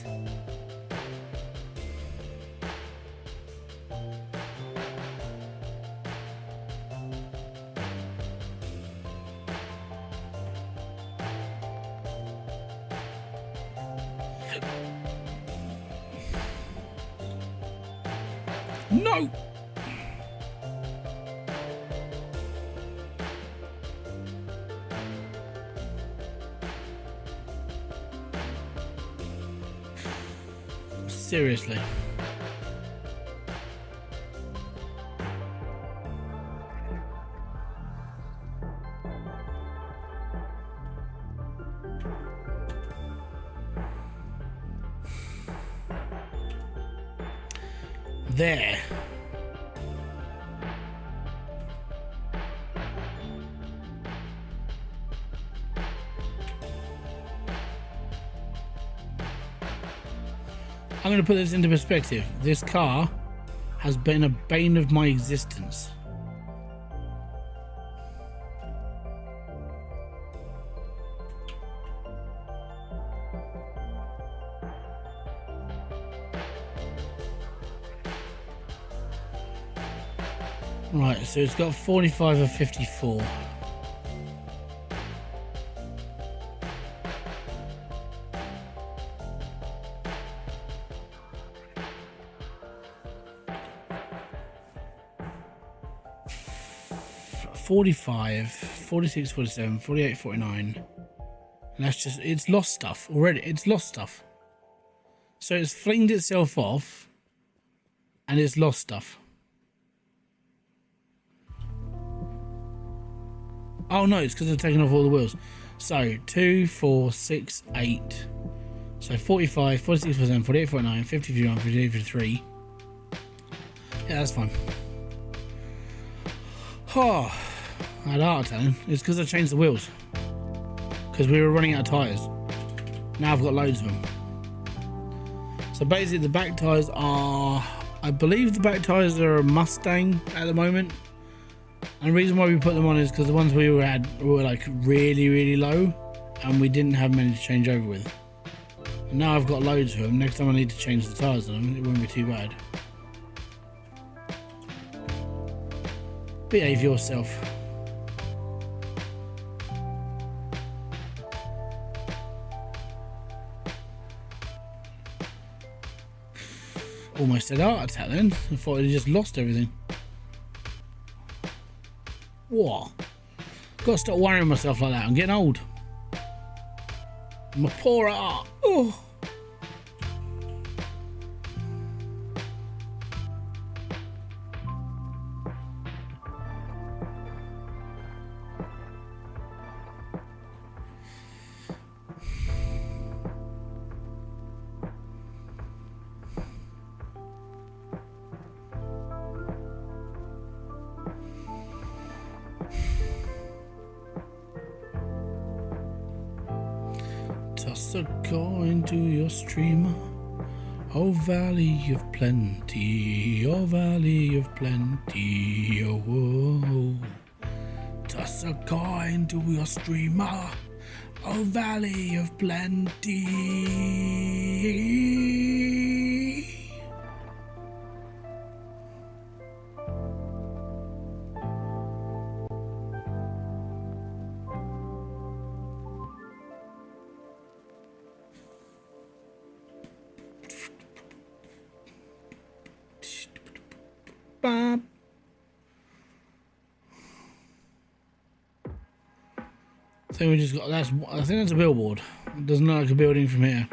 No! Seriously. There. I'm going to put this into perspective. This car has been a bane of my existence. Right, so it's got 45 or 54. 45, 46, 47, 48, 49. And that's just, it's lost stuff already. It's lost stuff. So it's flinged itself off and it's lost stuff. Oh no, it's because I've taken off all the wheels. So 2, 4, 6, 8. So 45, 46, 47, 48, 49, 50, 51, 52, 53. Yeah, that's fine. Oh, I had a heart attack. It's because I changed the wheels. Because we were running out of tyres. Now I've got loads of them. So basically the back tyres are, I believe the back tyres are a Mustang at the moment. And the reason why we put them on is because the ones we had were like really low and we didn't have many to change over with. And now I've got loads of them. Next time I need to change the tyres on them, it won't be too bad. Behave yourself. Almost had a heart attack then. I thought I'd just lost everything. What? Gotta stop worrying myself like that. I'm getting old. My poor heart. Oh. Toss a coin to your streamer, oh valley of plenty, oh valley of plenty, oh, oh, oh. Toss a coin to your streamer, oh valley of plenty. Bob. I think we just got I think that's a billboard. It doesn't look like a building from here.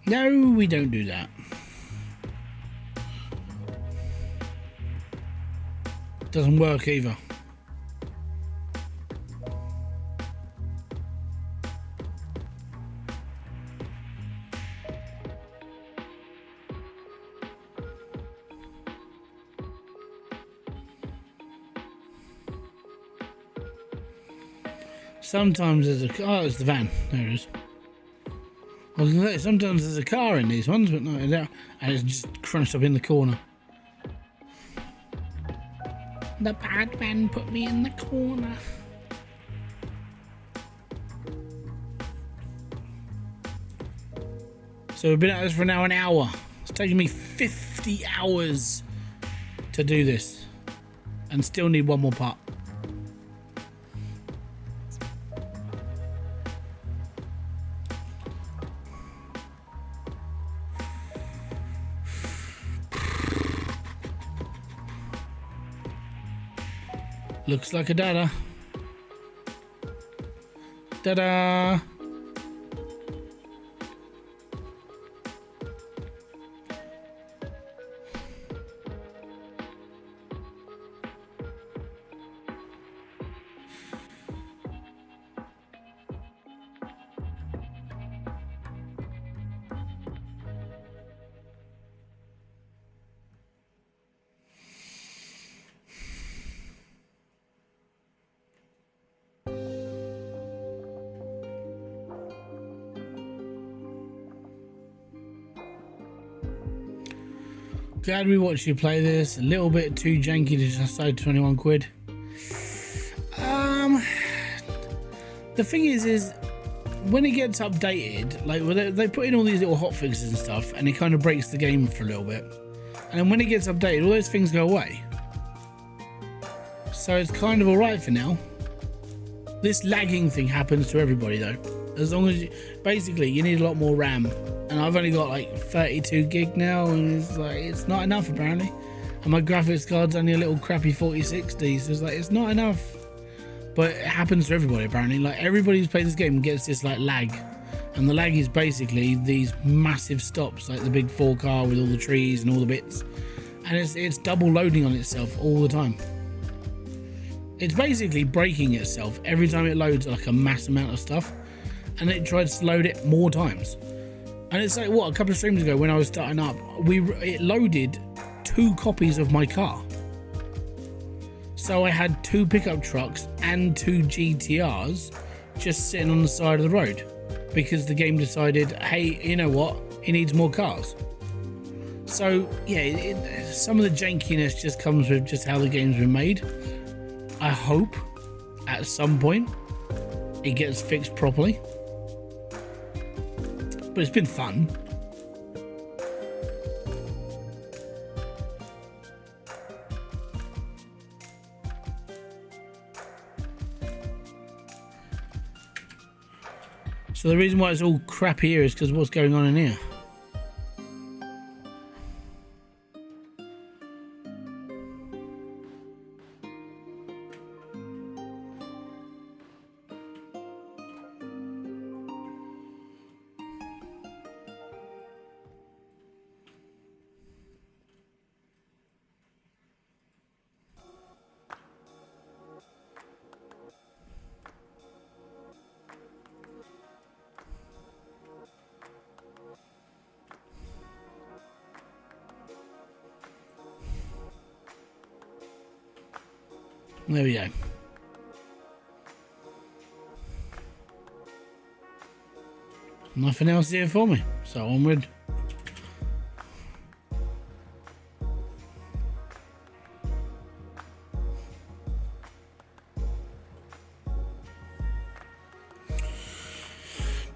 No, we don't do that. Doesn't work either. Sometimes there's a car. Oh, it's the van. There it is. I was gonna say, sometimes there's a car in these ones, but no, and it's just crunched up in the corner. The bad man put me in the corner. So we've been at this for now an hour. It's taken me 50 hours to do this and still need one more part. Looks like a dada. Dada. Glad we watched you play this. A little bit too janky to decide 21 quid. The thing is when it gets updated, like they put in all these little hotfixes and stuff, and it kind of breaks the game for a little bit. And then when it gets updated, all those things go away. So it's kind of alright for now. This lagging thing happens to everybody though. As long as basically you need a lot more RAM, and I've only got like 32 gig now, and it's not enough apparently. And my graphics card's only a little crappy 4060, so it's not enough. But it happens to everybody apparently. Like everybody who's played this game gets this like lag, and the lag is basically these massive stops, like the big 4-car with all the trees and all the bits, and it's double loading on itself all the time. It's basically breaking itself every time it loads like a mass amount of stuff, and it tries to load it more times. And it's like, what, a couple of streams ago when I was starting up, it loaded 2 copies of my car. So I had 2 pickup trucks and 2 GTRs just sitting on the side of the road because the game decided, hey, you know what, he needs more cars. So yeah, some of the jankiness just comes with just how the game's been made. I hope at some point it gets fixed properly, but it's been fun. So the reason why it's all crap here is because of what's going on in here. There we go. Nothing else here for me, so onward.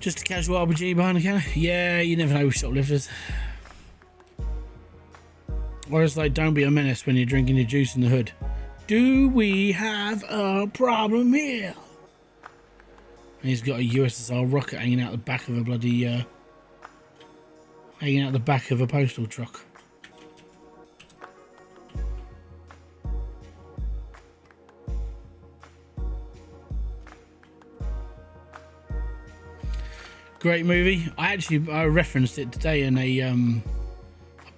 Just a casual RPG behind the counter? Yeah, you never know with shoplifters. Or it's like, don't be a menace when you're drinking your juice in the hood. Do we have a problem here? And he's got a USSR rocket hanging out the back of a bloody, hanging out the back of a postal truck. Great movie. I referenced it today in a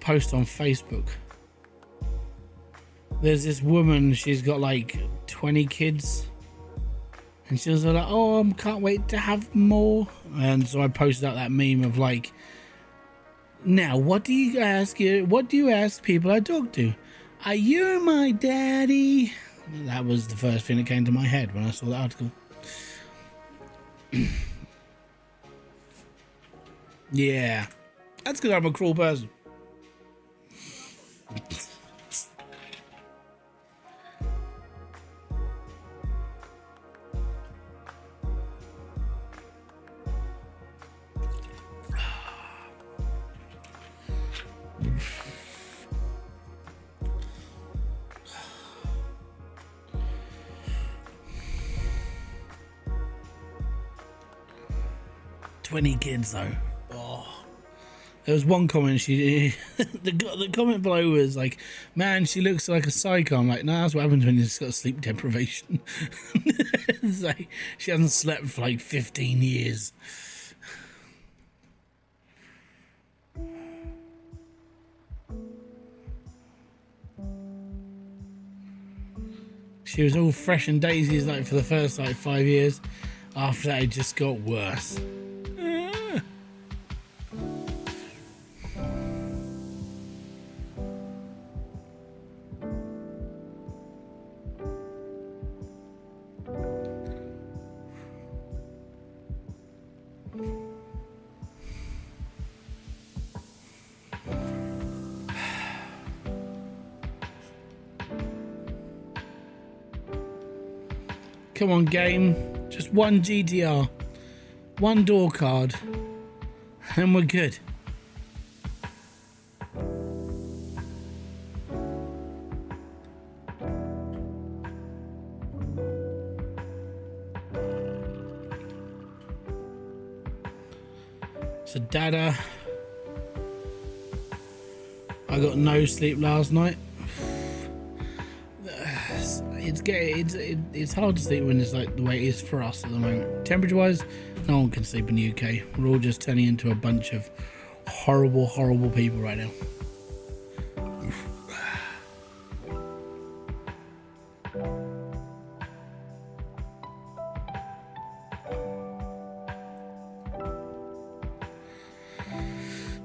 post on Facebook. There's this woman, she's got like 20 kids, and she was like, oh, I can't wait to have more. And so I posted out that meme of like, now what do you ask people I talk to? Are you my daddy? That was the first thing that came to my head when I saw the article. Yeah, that's because I'm a cruel person. 20 kids though. Oh. There was one comment the comment below was like, man, she looks like a psycho. I'm like, no, that's what happens when you've got sleep deprivation. It's like, she hasn't slept for like 15 years. She was all fresh and daisies like for the first like 5 years. After that, it just got worse. Come on, game. Just one GTR. One door card. And we're good. So Dada, I got no sleep last night. It's hard to sleep when it's like the way it is for us at the moment. Temperature wise, no one can sleep in the UK. We're all just turning into a bunch of horrible people right now.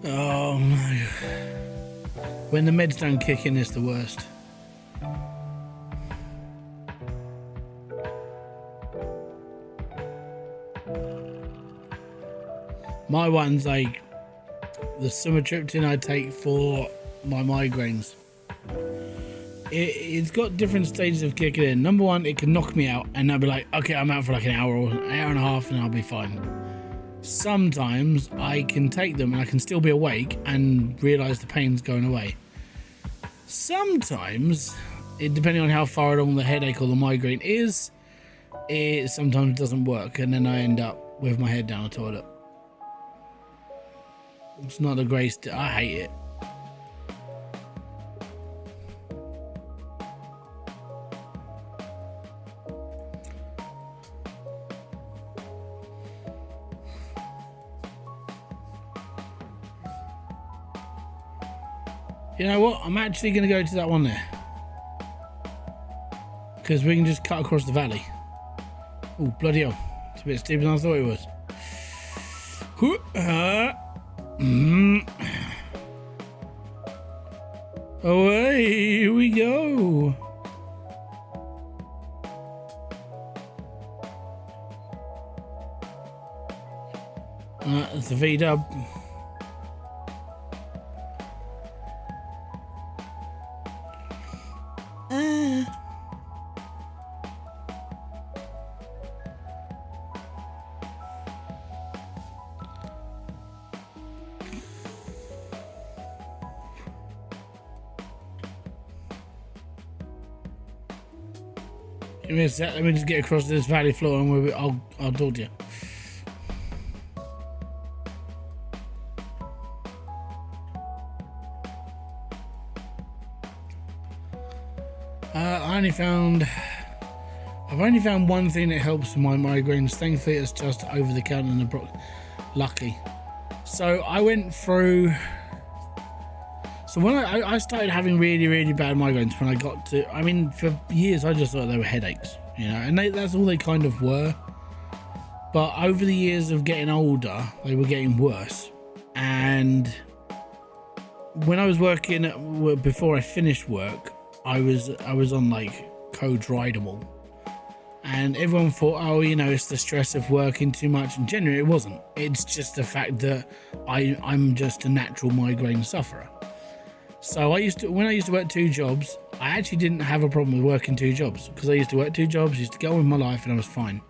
Oh no. When the meds don't kick in, it's the worst. My one's like the sumatriptan I take for my migraines. It's got different stages of kicking in. Number one, it can knock me out and I'll be like, okay, I'm out for like an hour or an hour and a half and I'll be fine. Sometimes I can take them and I can still be awake and realise the pain's going away. Sometimes, depending on how far along the headache or the migraine is, it sometimes doesn't work and then I end up with my head down the toilet. It's not a great. I hate it. You know what? I'm actually going to go to that one there. Because we can just cut across the valley. Oh, bloody hell. It's a bit steeper than I thought it was. Away, here we go. It's a V-dub. Give me a sec, let me just get across this valley floor and I'll talk to you. I've only found one thing that helps my migraines. Thankfully it's just over the counter in the lucky. So I went through. So when I started having really bad migraines when I got to, I mean, for years I just thought they were headaches, you know, and that's all they kind of were. But over the years of getting older, they were getting worse. And when I was working, before I finished work, I was on like Hybridsteel. And everyone thought, oh, you know, it's the stress of working too much. And generally it wasn't. It's just the fact that I'm just a natural migraine sufferer. So when I used to work 2 jobs, I actually didn't have a problem with working 2 jobs because I used to work 2 jobs, used to get on with my life and I was fine.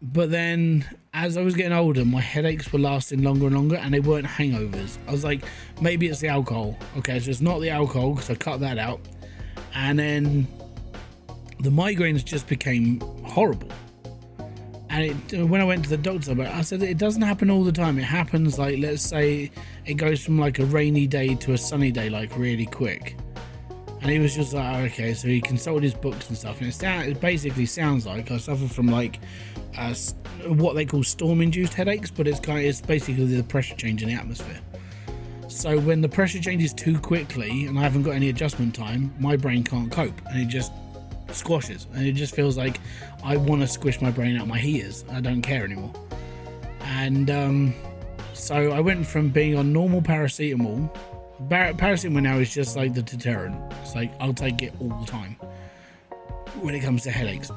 But then as I was getting older, my headaches were lasting longer and longer and they weren't hangovers. I was like, maybe it's the alcohol. Okay, so it's not the alcohol because I cut that out. And then the migraines just became horrible. And when I went to the doctor about it, I said it doesn't happen all the time. It happens like, let's say it goes from like a rainy day to a sunny day like really quick. And he was just like, oh, okay, so he consulted his books and stuff, and it basically sounds like I suffer from like what they call storm-induced headaches, but it's basically the pressure change in the atmosphere. So when the pressure changes too quickly and I haven't got any adjustment time, my brain can't cope and it just squashes, and it just feels like I want to squish my brain out my ears. I don't care anymore. And so I went from being on normal paracetamol. Paracetamol now is just like the deterrent. It's like I'll take it all the time when it comes to headaches.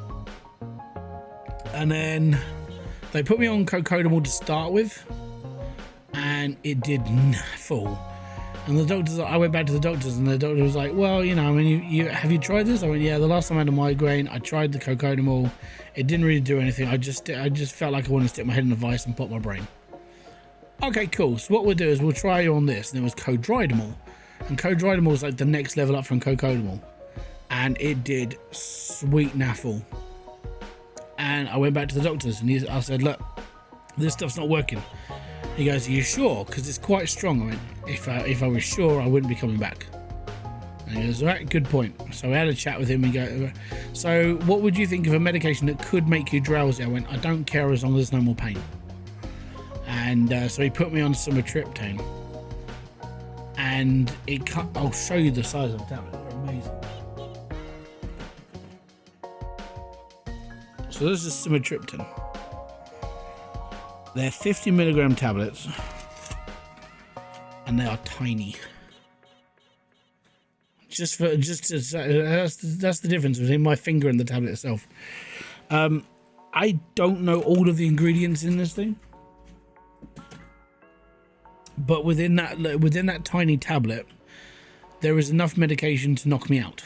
And then they put me on cocodamol to start with, and it did full. And the doctors, I went back to the doctors, and the doctor was like, well, you know, I mean, you have you tried this? I went, yeah, the last time I had a migraine, I tried the cocodamol. It didn't really do anything. I just felt like I wanted to stick my head in a vice and pop my brain. Okay, cool. So what we'll do is we'll try you on this. And it was codridamol. And codridamol is like the next level up from cocodamol. And it did sweet naffle. And I went back to the doctors, and I said, look, this stuff's not working. He goes, are you sure? Because it's quite strong. I went, if I was sure, I wouldn't be coming back. And he goes, all right, good point. So we had a chat with him. We go, so what would you think of a medication that could make you drowsy? I went, I don't care as long as there's no more pain. And so he put me on sumatriptan. And it cut, I'll show you the size of the tablet. They're amazing. So this is sumatriptan. They're 50 milligram tablets. And they are tiny. That's the difference between my finger and the tablet itself. I don't know all of the ingredients in this thing, but within that tiny tablet, there is enough medication to knock me out,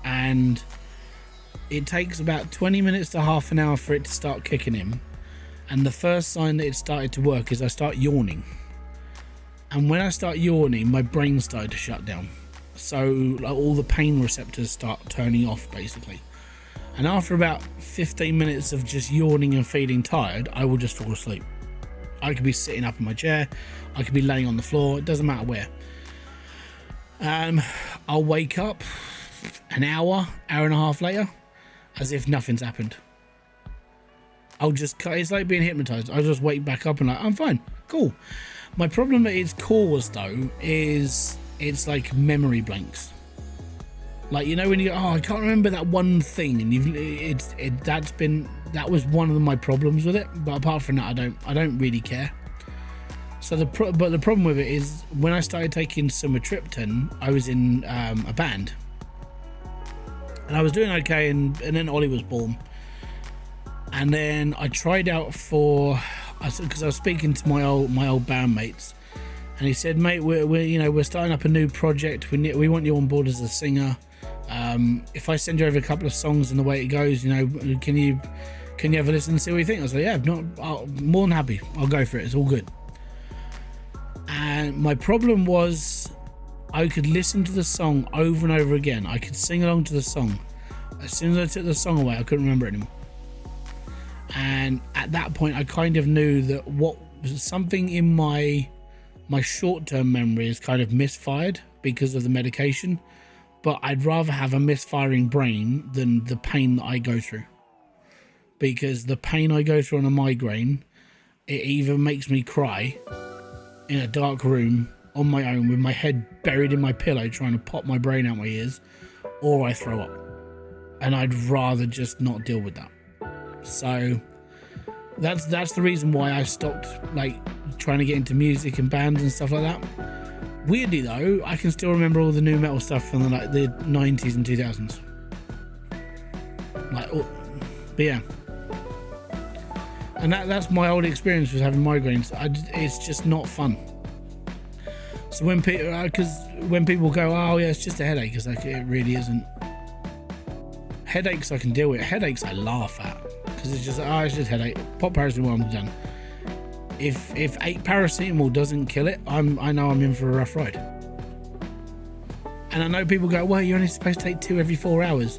and it takes about 20 minutes to half an hour for it to start kicking in. And the first sign that it started to work is I start yawning, and when I start yawning, my brain started to shut down. So like, all the pain receptors start turning off basically, and after about 15 minutes of just yawning and feeling tired, I will just fall asleep. I could be sitting up in my chair, I could be laying on the floor, it doesn't matter where. I'll wake up an hour and a half later as if nothing's happened. It's like being hypnotized. I'll just wake back up and like, I'm fine, cool. My problem that it's caused though is it's like memory blanks. Like, you know, when you go, oh, I can't remember that one thing, and that was one of my problems with it. But apart from that, I don't really care. So the problem with it is when I started taking sumatriptan, I was in a band, and I was doing okay, and then Ollie was born, and then I tried out because I was speaking to my old bandmates. And he said, mate, we're starting up a new project. We want you on board as a singer. If I send you over a couple of songs and the way it goes, can you have a listen and see what you think? I was like, yeah, more than happy. I'll go for it. It's all good. And my problem was I could listen to the song over and over again. I could sing along to the song. As soon as I took the song away, I couldn't remember it anymore. And at that point, I kind of knew that something in my short-term memory is kind of misfired because of the medication, but I'd rather have a misfiring brain than the pain that I go through, because the pain I go through on a migraine, it either makes me cry in a dark room on my own with my head buried in my pillow trying to pop my brain out my ears, or I throw up, and I'd rather just not deal with that. So that's the reason why I stopped like trying to get into music and bands and stuff like that. Weirdly though, I can still remember all the new metal stuff from the 90s and 2000s. But yeah, and that's my old experience with having migraines. It's just not fun. So when people go, oh yeah, it's just a headache, it's like, it really isn't. Headaches I can deal with. Headaches I laugh at, because it's just headache. Pop paracetamol, I'm done. If 8 paracetamol doesn't kill it, I know I'm in for a rough ride. And I know people go, well, you're only supposed to take 2 every 4 hours.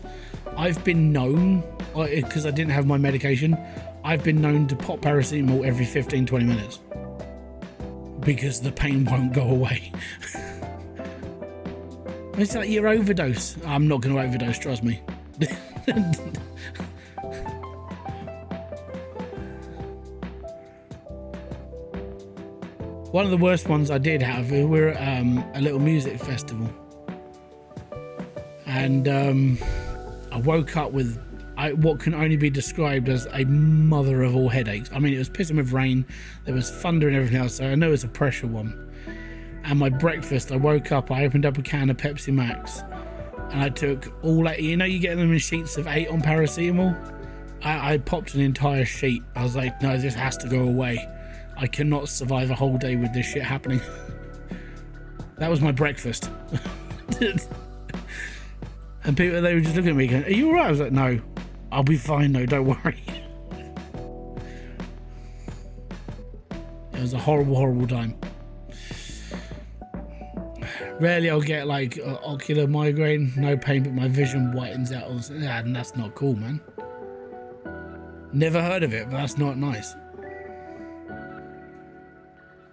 I've been known, because I didn't have my medication, I've been known to pop paracetamol every 15-20 minutes because the pain won't go away. It's like your overdose. I'm not going to overdose, trust me. One of the worst ones I did have, we were at a little music festival, and I woke up with what can only be described as a mother of all headaches. I mean, it was pissing with rain, there was thunder and everything else, so I know it's a pressure one. And my breakfast, I woke up, I opened up a can of Pepsi Max, and I took all 8, you get them in sheets of 8 on paracetamol. I popped an entire sheet. I was like, no, this has to go away. I cannot survive a whole day with this shit happening. That was my breakfast. And people, they were just looking at me going, are you alright? I was like, no, I'll be fine, no, don't worry. It was a horrible, horrible time. Rarely I'll get like ocular migraine, no pain, but my vision whitens out. And that's not cool, man. Never heard of it, but that's not nice.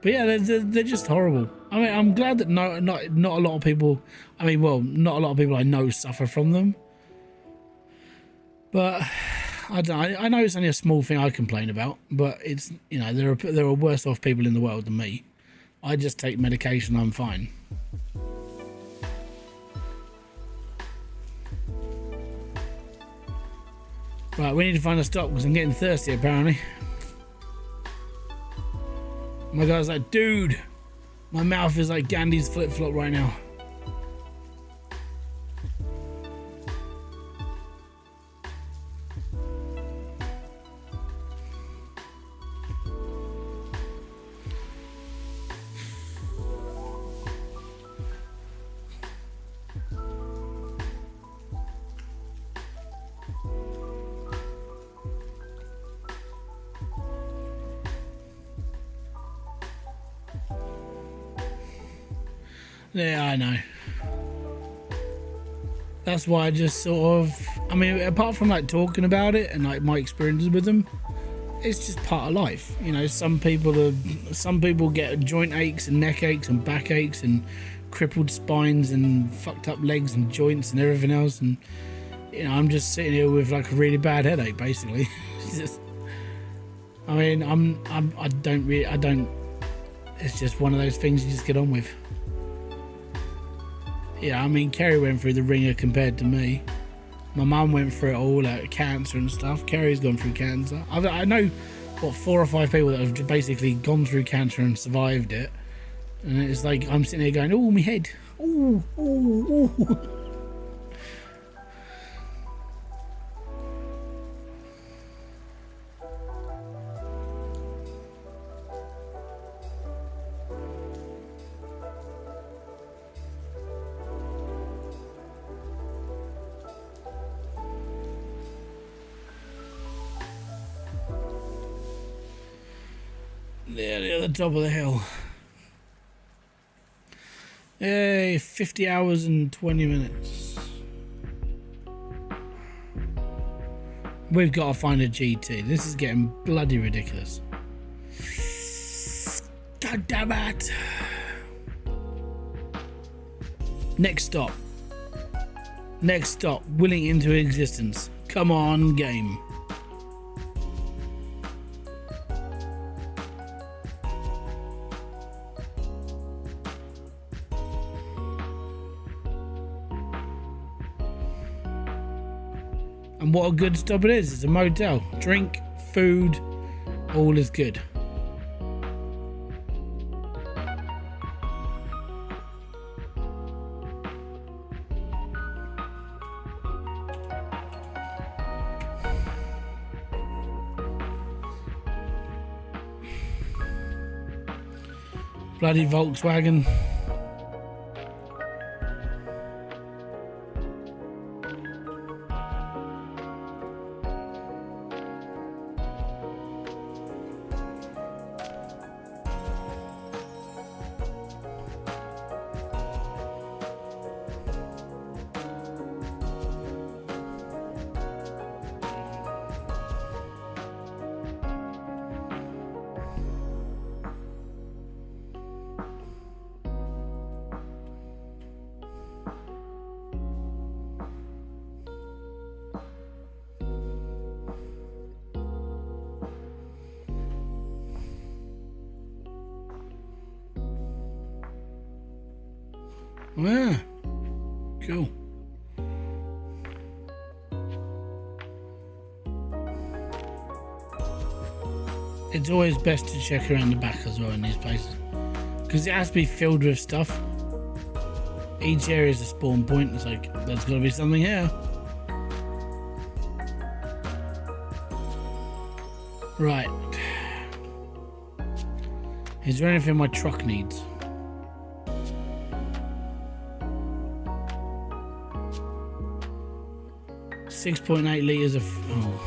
But yeah, they're just horrible. I mean, I'm glad that not a lot of people. I mean, well, not a lot of people I know suffer from them. But I don't know. I know it's only a small thing I complain about, but it's, you know, there are worse off people in the world than me. I just take medication. I'm fine. Right, we need to find a stop because I'm getting thirsty apparently. My guy's like, dude, my mouth is like Gandhi's flip-flop right now. Yeah, I know. That's why I just sort of, I mean, apart from like talking about it and like my experiences with them, it's just part of life. You know, some people get joint aches and neck aches and back aches and crippled spines and fucked up legs and joints and everything else. And, you know, I'm just sitting here with like a really bad headache, basically. I mean, I don't, it's just one of those things you just get on with. Yeah, I mean, Kerry went through the ringer compared to me. My mum went through it all, like cancer and stuff. Kerry's gone through cancer. I know, what, 4 or 5 people that have basically gone through cancer and survived it. And it's like, I'm sitting here going, oh, my head. Oh, oh, oh. Nearly at the top of the hill. Yay, 50 hours and 20 minutes. We've got to find a GT. This is getting bloody ridiculous. God damn it. Next stop. Next stop. Willing into existence. Come on, game. And what a good stop it is. It's a motel. Drink, food, all is good. Bloody Volkswagen. Yeah, cool. It's always best to check around the back as well in these places, because it has to be filled with stuff. Each area is a spawn point. It's like, there's got to be something here. Right. Is there anything my truck needs? .8 litres of... Oh.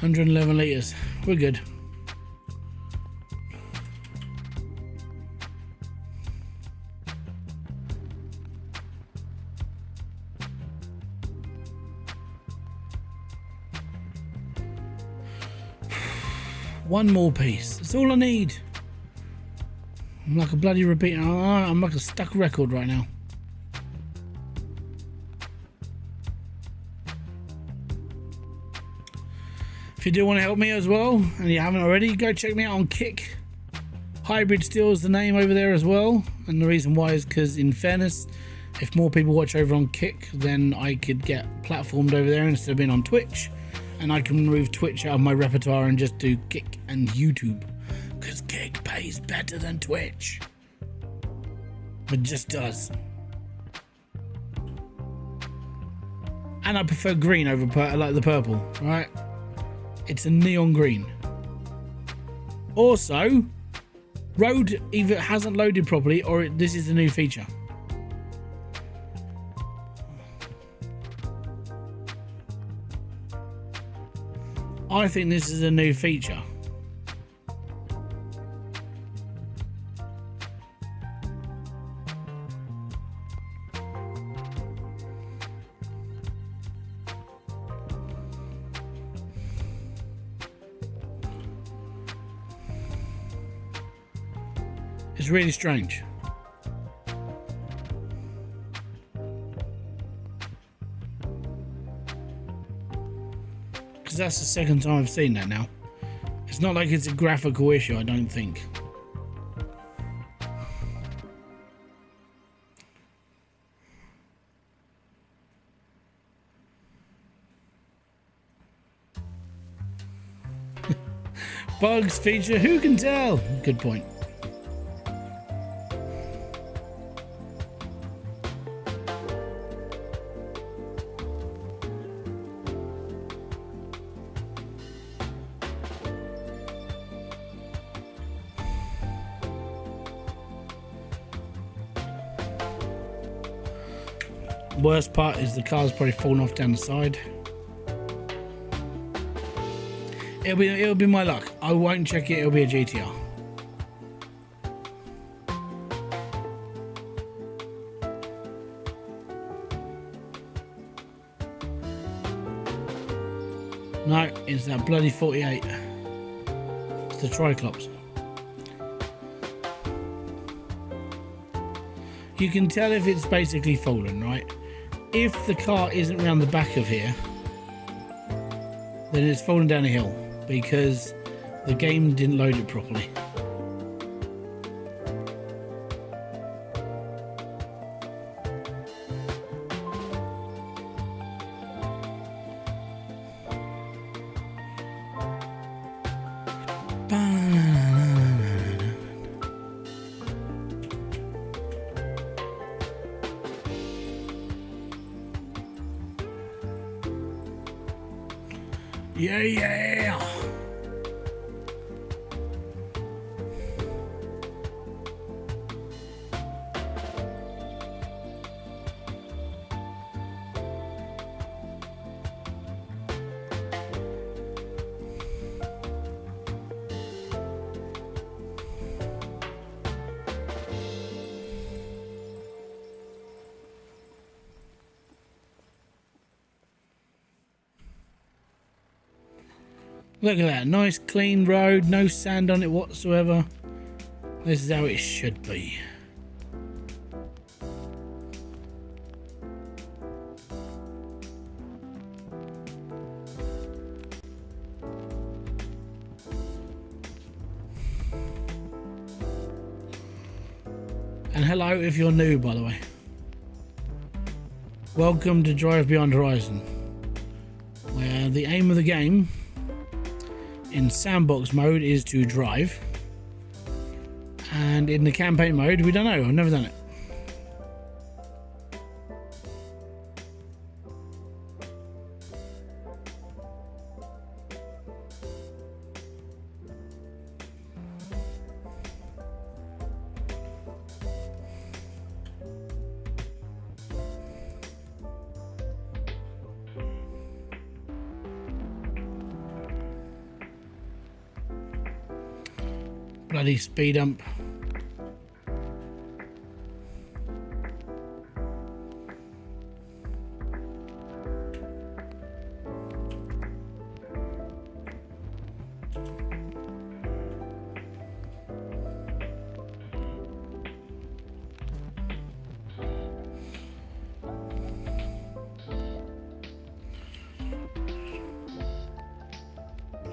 $111 litres. We're good. One more piece. That's all I need. I'm like a bloody repeat. I'm like a stuck record right now. If you do want to help me as well, and you haven't already, go check me out on Kick. Hybridsteel is the name over there as well. And the reason why is because, in fairness, if more people watch over on Kick, then I could get platformed over there instead of being on Twitch. And I can remove Twitch out of my repertoire and just do Kick and YouTube. Because Kick pays better than Twitch. It just does. And I prefer green over like the purple, right? It's a neon green. Also, Road either hasn't loaded properly or this is a new feature. I think this is a new feature. It's really strange. Because that's the second time I've seen that now. It's not like it's a graphical issue, I don't think. Bugs feature, who can tell? Good point. Worst part is the car's probably fallen off down the side. It'll be my luck. I won't check it. It'll be a GTR. No, it's that bloody 48. It's the Triclops. You can tell if it's basically fallen, right? If the car isn't round the back of here, then it's fallen down a hill because the game didn't load it properly. Yeah, yeah. Look at that, nice clean road, no sand on it whatsoever. This is how it should be. And hello if you're new, by the way. Welcome to Drive Beyond Horizon, where the aim of the game in sandbox mode is to drive, and in the campaign mode we don't know. I've never done it. Bloody speed ump.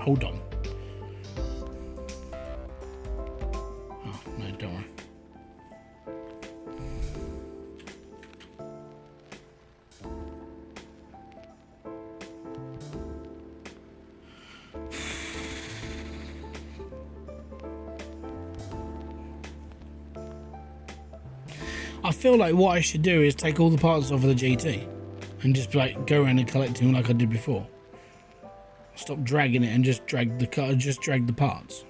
Hold on. Oh, no, don't worry. I feel like what I should do is take all the parts off of the GT and just like go around and collect them like I did before. Stop dragging it and just drag the car, just drag the parts.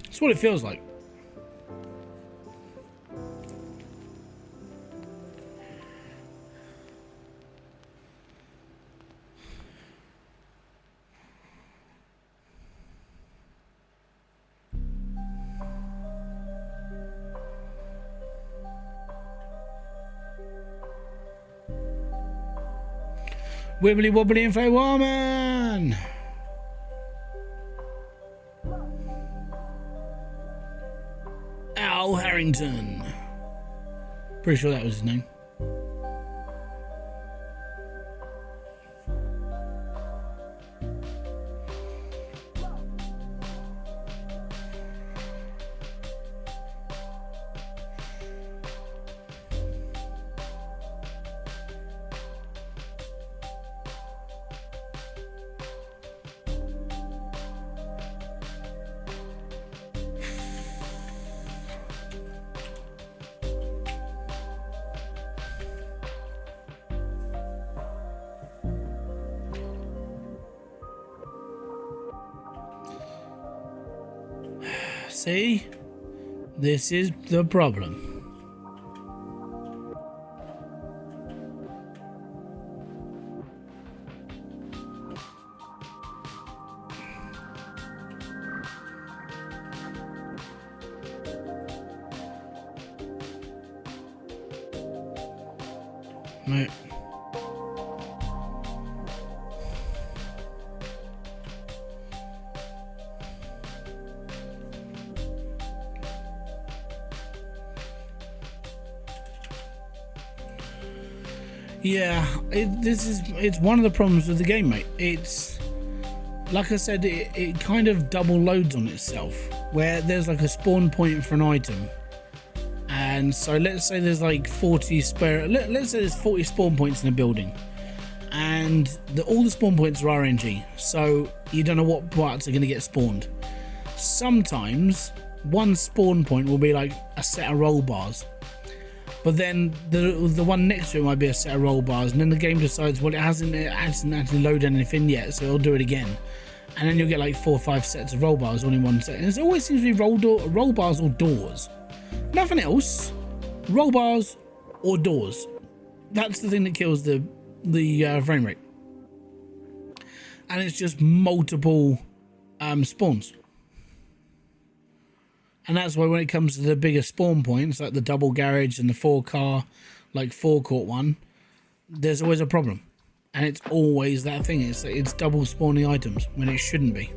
That's what it feels like. Wibbly wobbly info woman. Al Harrington. Pretty sure that was his name. See, this is the problem. Right. Yeah, it's one of the problems with the game, mate. It's like I said, it kind of double loads on itself, where there's like a spawn point for an item, and so let's say there's like 40 spare. Let's say there's 40 spawn points in a building, and all the spawn points are RNG, so you don't know what parts are going to get spawned. Sometimes one spawn point will be like a set of roll bars. But then the one next to it might be a set of roll bars, and then the game decides, well, it hasn't actually loaded anything yet, so it'll do it again. And then you'll get like 4 or 5 sets of roll bars all in one set. And it always seems to be roll bars or doors. Nothing else. Roll bars or doors. That's the thing that kills the frame rate. And it's just multiple spawns. And that's why when it comes to the bigger spawn points, like the double garage and the 4-car, like forecourt one, there's always a problem. And it's always that thing. It's double spawning items when it shouldn't be.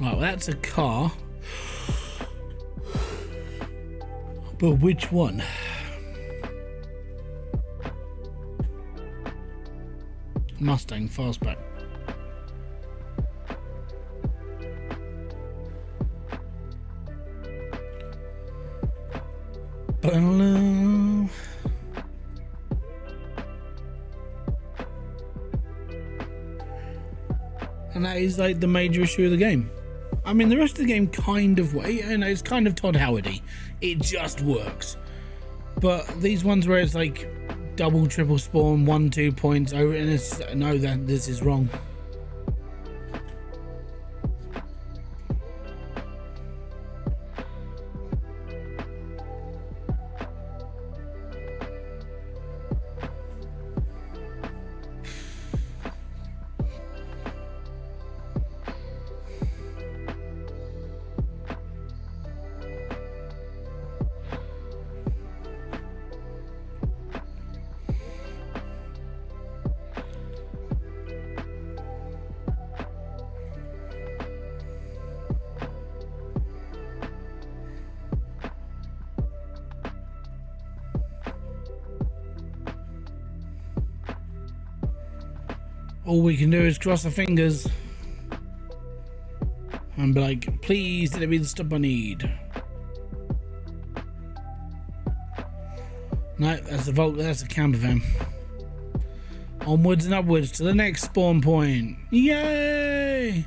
Right, well, that's a car. But which one? Mustang fastback. And that is like the major issue of the game. I mean, the rest of the game kind of it's kind of Todd Howard-y. It just works. But these ones where it's like double, triple spawn, 1-2 points over, and it's no, that this is wrong. All we can do is cross our fingers and be like, please let it be the stuff I need. No, that's the camper van. Onwards and upwards to the next spawn point. Yay!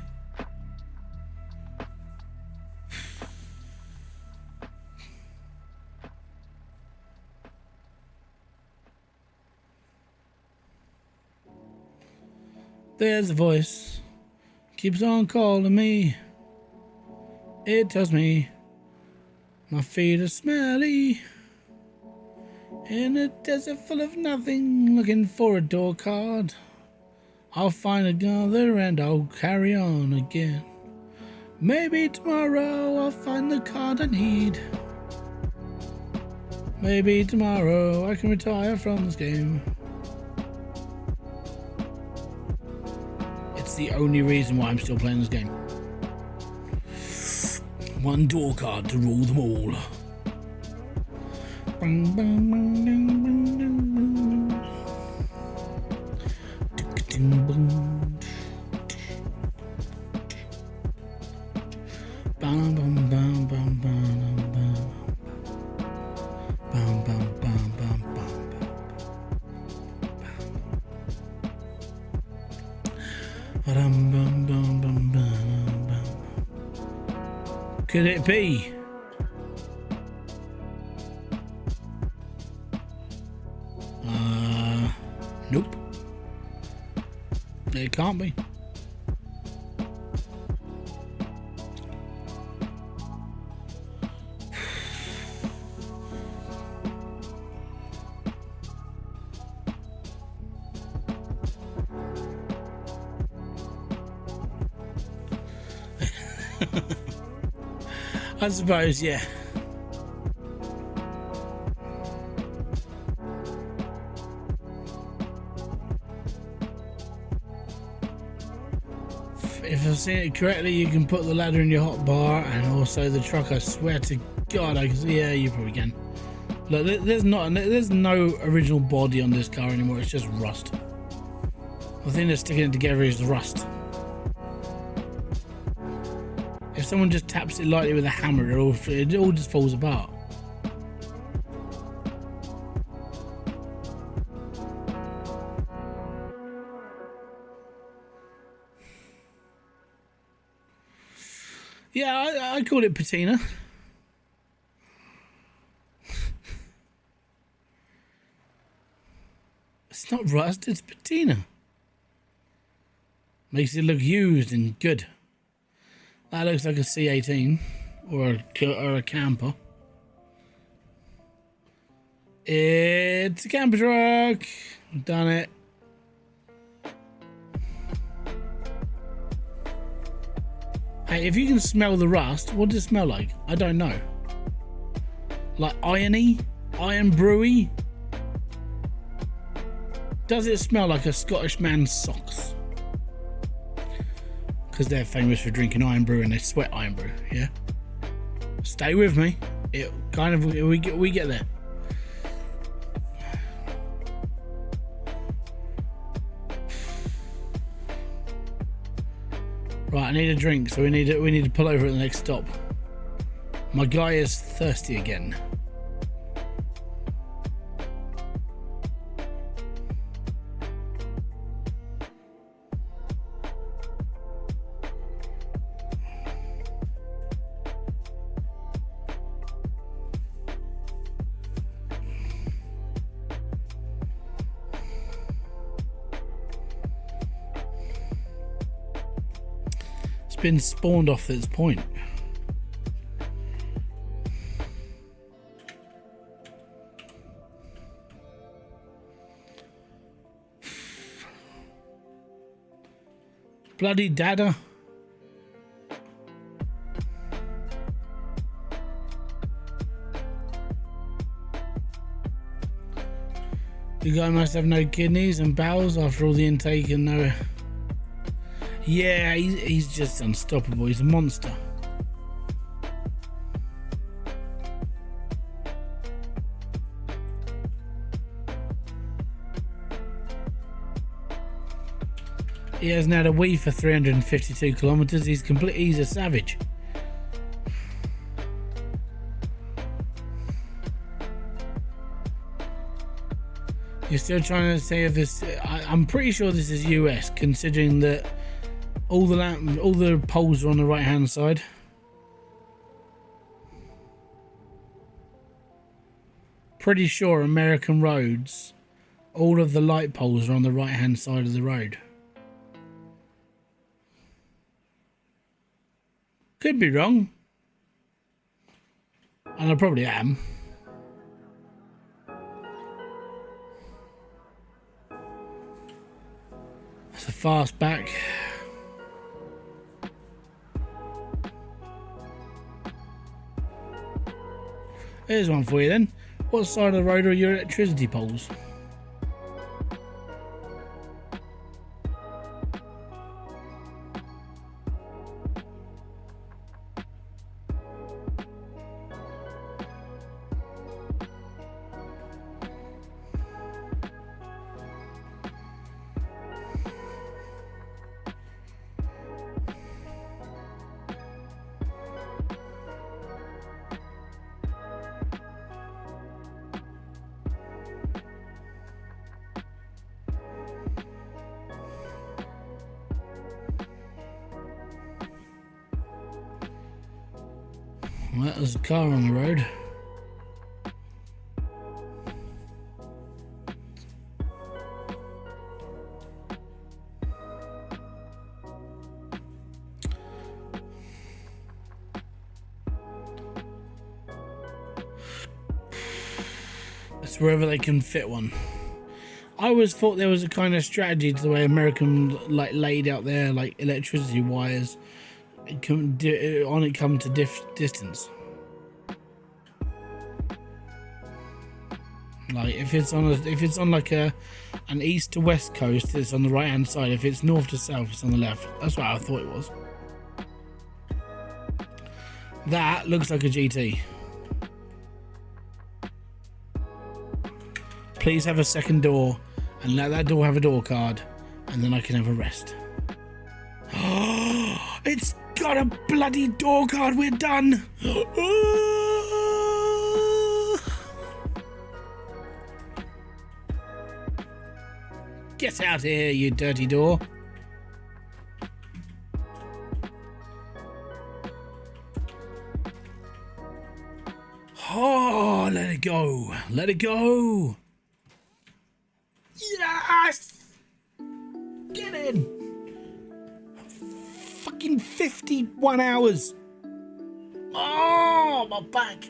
There's a voice, keeps on calling me. It tells me my feet are smelly. In a desert full of nothing, looking for a door card. I'll find another and I'll carry on again. Maybe tomorrow I'll find the card I need. Maybe tomorrow I can retire from this game. It's the only reason why I'm still playing this game. One door card to rule them all. Could it be? Nope. It can't be. I suppose, yeah. If I've seen it correctly, you can put the ladder in your hotbar and also the truck. I swear to God, I can see. Yeah, you probably can. Look, there's no original body on this car anymore. It's just rust. The thing that's sticking it together is the rust. If someone just taps it lightly with a hammer, it all just falls apart. Yeah, I call it patina. It's not rust, it's patina. Makes it look used and good. That looks like a C18 or a camper. It's a camper truck. Done it. Hey, if you can smell the rust, what does it smell like? I don't know. Like irony? Iron brewy? Does it smell like a Scottish man's socks? Because they're famous for drinking iron brew and they sweat iron brew, yeah? Stay with me. It kind of, we get there. Right, I need a drink, so we need to pull over at the next stop. My guy is thirsty again. Been spawned off its point. Bloody dada. You guy must have no kidneys and bowels after all the intake and no. Yeah, he's just unstoppable. He's a monster. He hasn't had a wee for 352 kilometers. He's a savage. You're still trying to say if this... I'm pretty sure this is US, considering that all the poles are on the right hand side. Pretty sure American roads, all of the light poles are on the right hand side of the road. Could be wrong, and I probably am. It's a fast back. Here's one for you then. What side of the road are your electricity poles? Well, there's a car on the road. It's wherever they can fit one. I always thought there was a kind of strategy to the way American laid out their electricity wires. It come to distance. Like if it's on like an east to west coast, it's on the right hand side. If it's north to south, it's on the left. That's what I thought it was. That looks like a GT. Please have a second door and let that door have a door card, and then I can have a rest. Oh, it's got a bloody door card. We're done. Get out of here, you dirty door. Oh, let it go. Let it go. Yes! Get in. Fucking 51 hours. Oh, my back.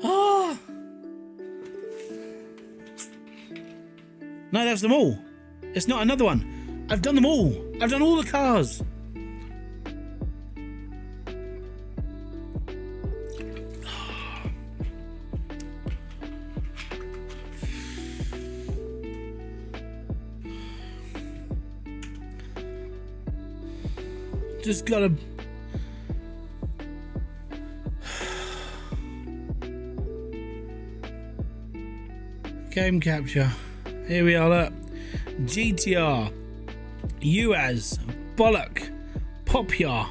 Oh. No, that's them all. It's not another one. I've done them all. I've done all the cars. Just gotta... Game capture. Here we are. Look. GTR, UAZ, Bollock, Popyar,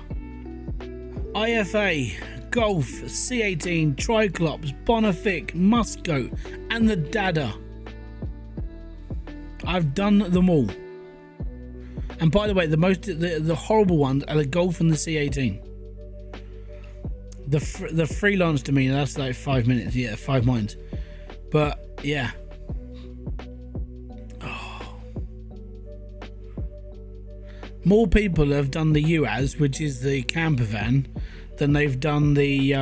IFA, Golf, C18, Triclops, Bonific, Musco, and the Dada. I've done them all. And by the way, the horrible ones are the Golf and the C18. The freelance to me, that's like 5 minutes. Yeah, 5 mines. But yeah. More people have done the UAZ, which is the camper van, than they've done the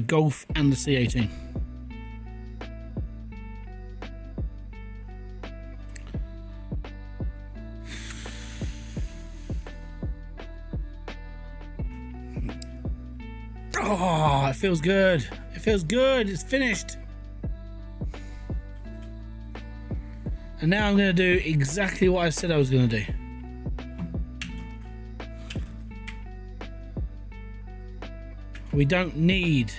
Golf and the C18. Oh, it feels good. It feels good. It's finished. And now I'm going to do exactly what I said I was going to do. We don't need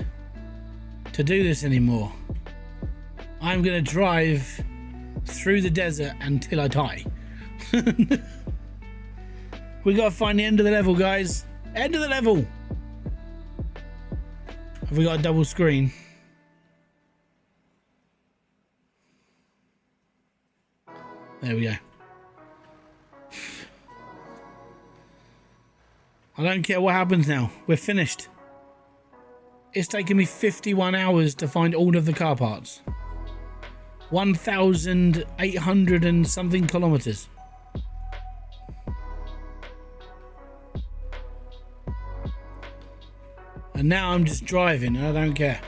to do this anymore. I'm gonna drive through the desert until I die. We gotta find the end of the level, guys. End of the level. Have we got a double screen? There we go. I don't care what happens now. We're finished. It's taken me 51 hours to find all of the car parts. 1,800 and something kilometers. And now I'm just driving and I don't care.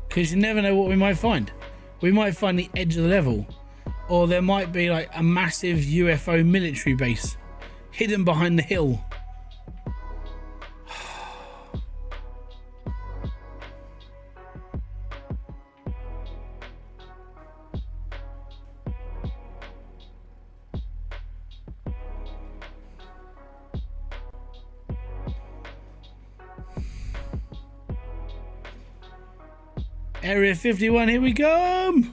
Because you never know what we might find. We might find the edge of the level, or there might be like a massive UFO military base hidden behind the hill. Area 51, here we go!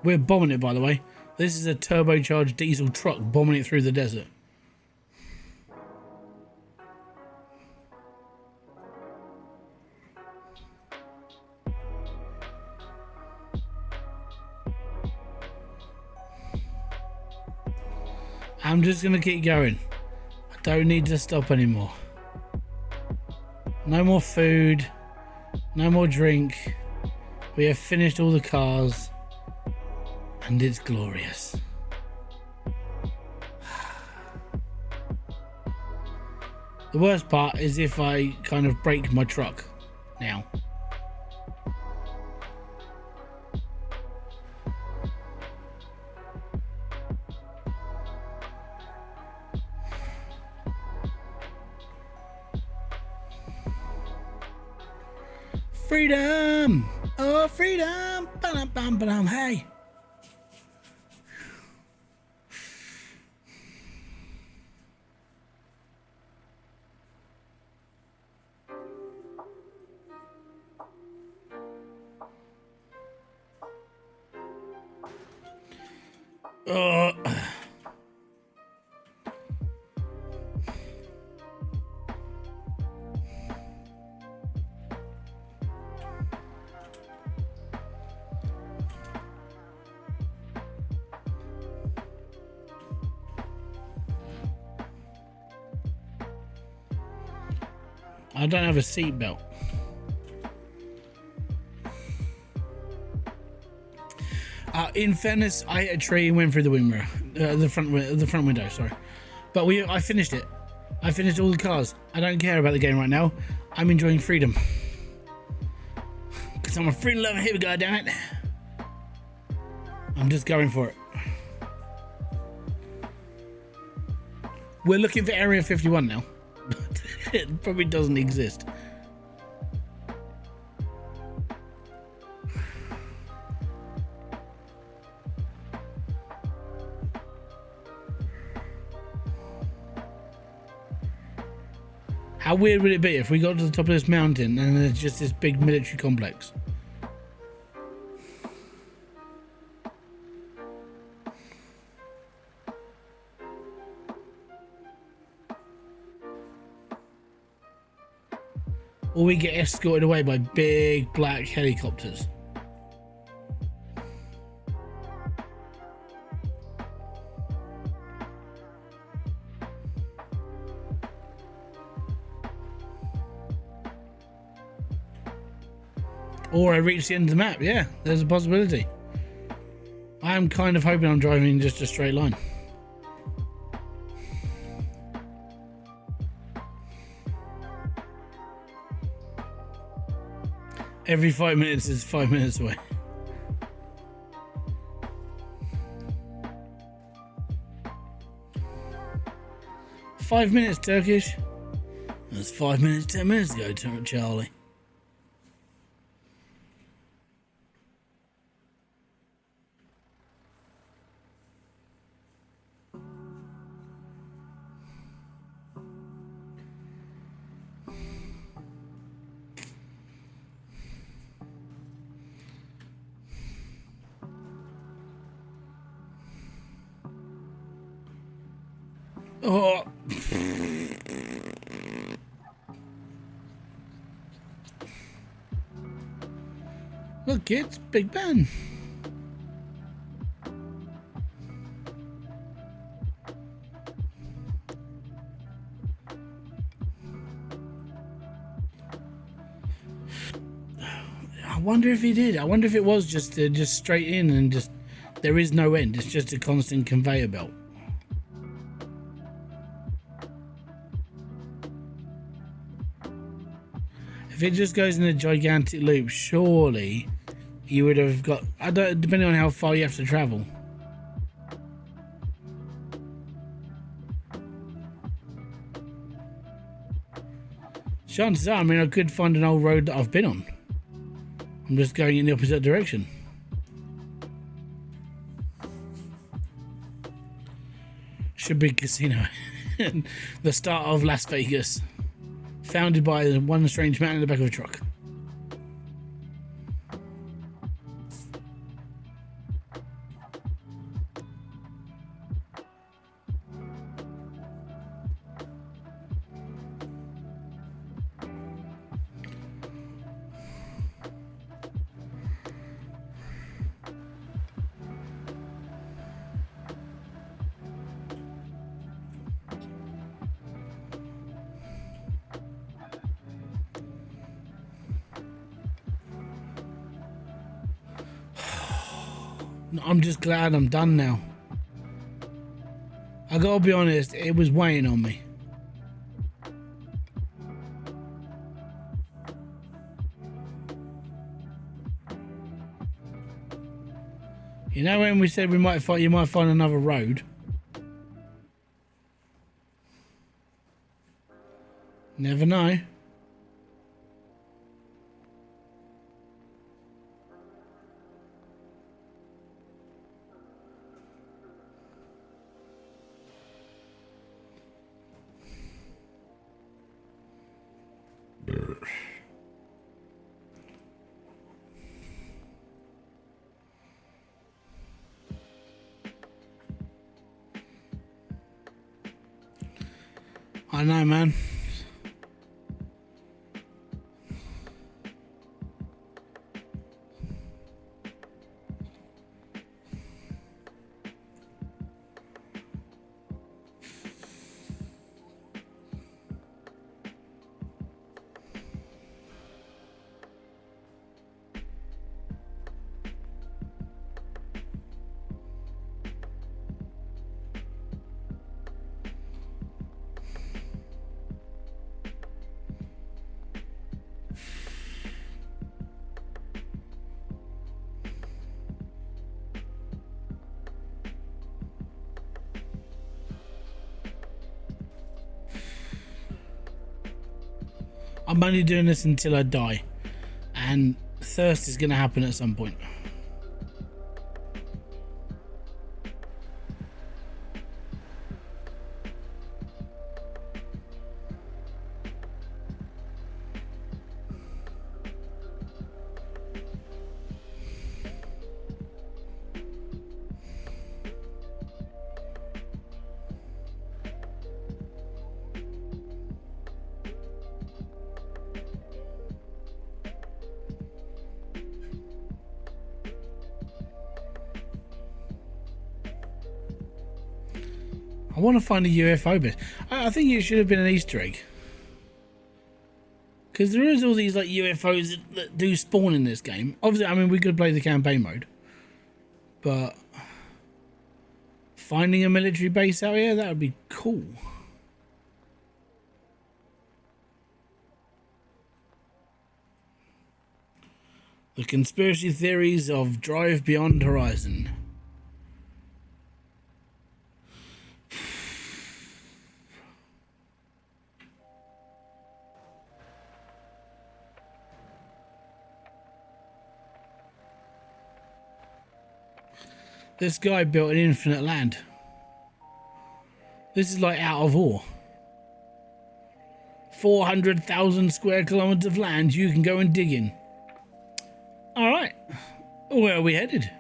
We're bombing it, by the way. This is a turbocharged diesel truck bombing it through the desert. I'm just gonna keep going. I don't need to stop anymore. No more food, no more drink. We have finished all the cars, and it's glorious. The worst part is if I kind of break my truck now. Freedom! Oh, freedom! Ba-dum, bam, ba-dum. Hey! I don't have a seatbelt. In fairness, I hit a tree and went through the window, the front window. Sorry, but I finished it. I finished all the cars. I don't care about the game right now. I'm enjoying freedom because I'm a freedom lover. Here we go, damn it! I'm just going for it. We're looking for Area 51 now. It probably doesn't exist. How weird would it be if we got to the top of this mountain and there's just this big military complex? Or we get escorted away by big black helicopters. Or I reach the end of the map. Yeah, there's a possibility. I am kind of hoping I'm driving in just a straight line. Every 5 minutes is 5 minutes away. 5 minutes, Turkish. That's 5 minutes, 10 minutes ago, Charlie. Oh. Look, kids, Big Ben. I wonder if he did. I wonder if it was just straight in and just there is no end. It's just a constant conveyor belt. If it just goes in a gigantic loop, surely you would have got, I don't, depending on how far you have to travel. Chances are, I mean, I could find an old road that I've been on. I'm just going in the opposite direction. Should be casino. The start of Las Vegas. Founded by one strange man in the back of a truck. I'm just glad I'm done now. I gotta be honest, it was weighing on me. You know when we said you might find another road? Never know. I know, man. I'm only doing this until I die, and thirst is going to happen at some point. I want to find a UFO bit. I think it should have been an Easter egg. Because there is all these like UFOs that do spawn in this game. Obviously, I mean, we could play the campaign mode. But finding a military base out here, that would be cool. The conspiracy theories of Drive Beyond Horizon. This guy built an infinite land. This is like out of ore. 400,000 square kilometers of land you can go and dig in. Alright. Where are we headed?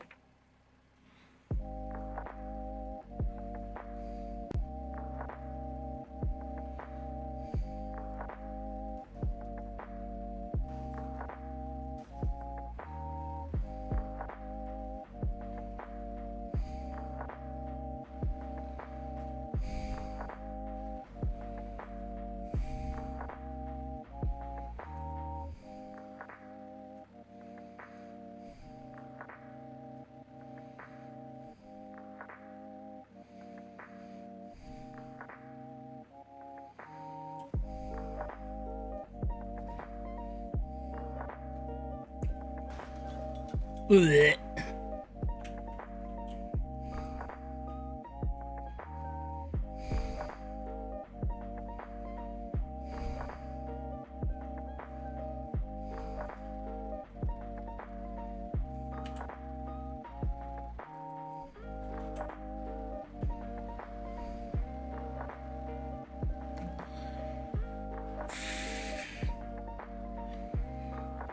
Blech.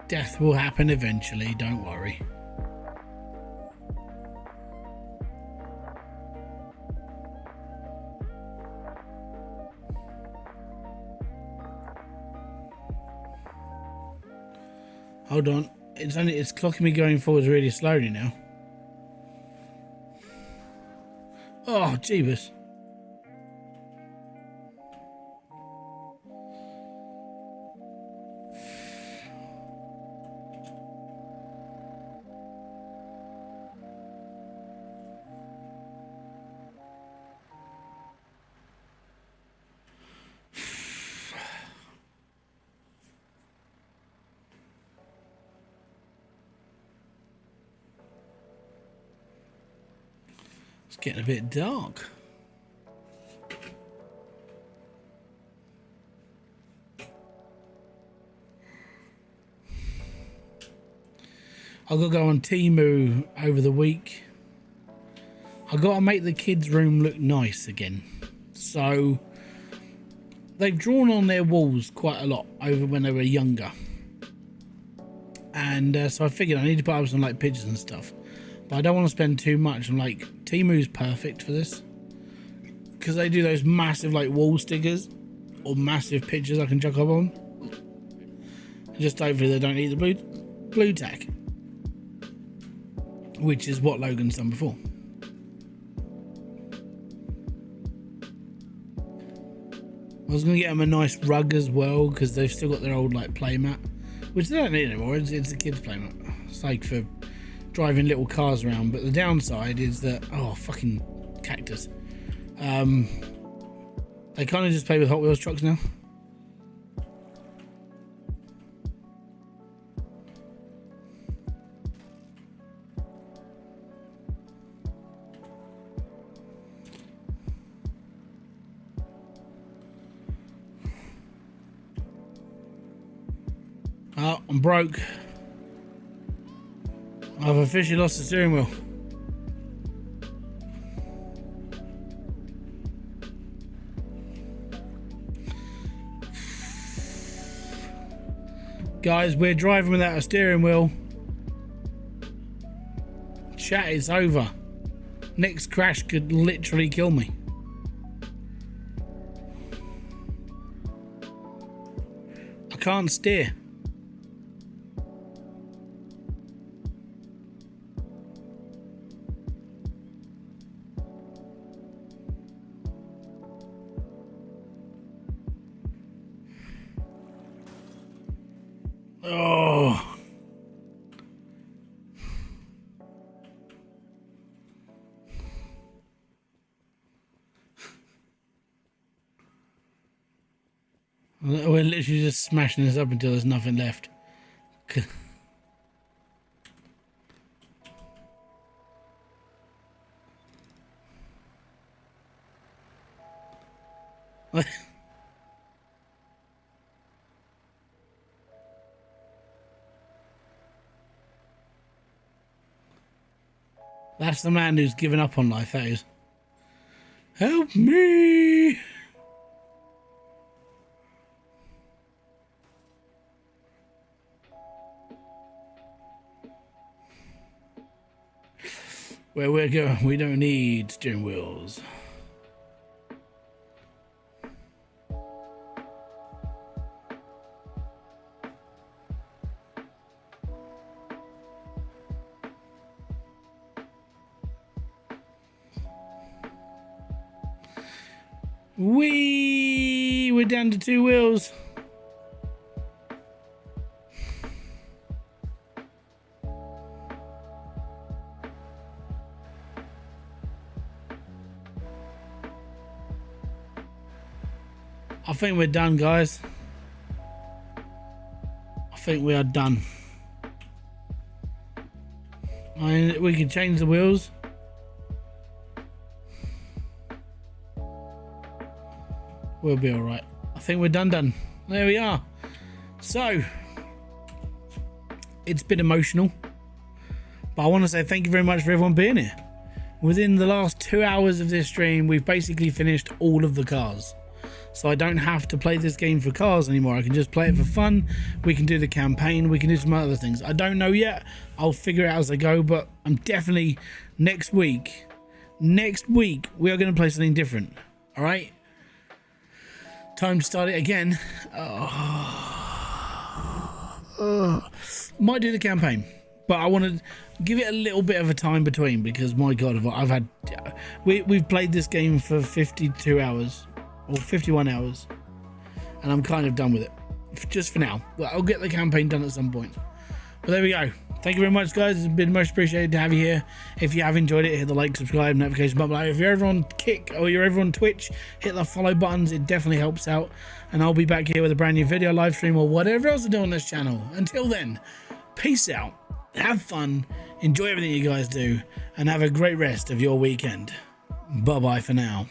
Death will happen eventually, don't worry. Hold on, it's clocking me going forwards really slowly now. Oh, jeebus. It's getting a bit dark. I've got to go on Temu over the week. I've got to make the kids' room look nice again. So they've drawn on their walls quite a lot over when they were younger. And so I figured I need to put up some like pictures and stuff. But I don't want to spend too much. I'm like, Temu's perfect for this. Because they do those massive like wall stickers. Or massive pictures I can chuck up on. And just hopefully they don't eat the blue tack. Which is what Logan's done before. I was going to get them a nice rug as well. Because they've still got their old like play mat. Which they don't need anymore. It's a kid's play mat. It's like for driving little cars around, but the downside is that fucking cactus. They kind of just play with Hot Wheels trucks now. Oh, I'm broke. I've officially lost the steering wheel. Guys, we're driving without a steering wheel. Chat is over. Next crash could literally kill me. I can't steer. Oh. We're literally just smashing this up until there's nothing left. That's the man who's given up on life, that is. Help me! Where we're going, we don't need steering wheels. We're down to 2 wheels. I think we're done, guys. I think we are done. We can change the wheels. We'll be all right. I think we're done. There we are. So, it's been emotional, but I want to say thank you very much for everyone being here. Within the last 2 hours of this stream, we've basically finished all of the cars. So I don't have to play this game for cars anymore. I can just play it for fun. We can do the campaign. We can do some other things. I don't know yet. I'll figure it out as I go, but I'm definitely next week we are going to play something different. All right. Time to start it again. Might do the campaign, but I want to give it a little bit of a time between, because my God, we've played this game for 52 hours or 51 hours, and I'm kind of done with it just for now. But I'll get the campaign done at some point. But there we go. Thank you very much, guys. It's been most appreciated to have you here. If you have enjoyed it, hit the like, subscribe, notification button below. If you're ever on Kick or you're ever on Twitch, hit the follow buttons. It definitely helps out. And I'll be back here with a brand new video, live stream, or whatever else I do on this channel. Until then, peace out. Have fun. Enjoy everything you guys do. And have a great rest of your weekend. Bye-bye for now.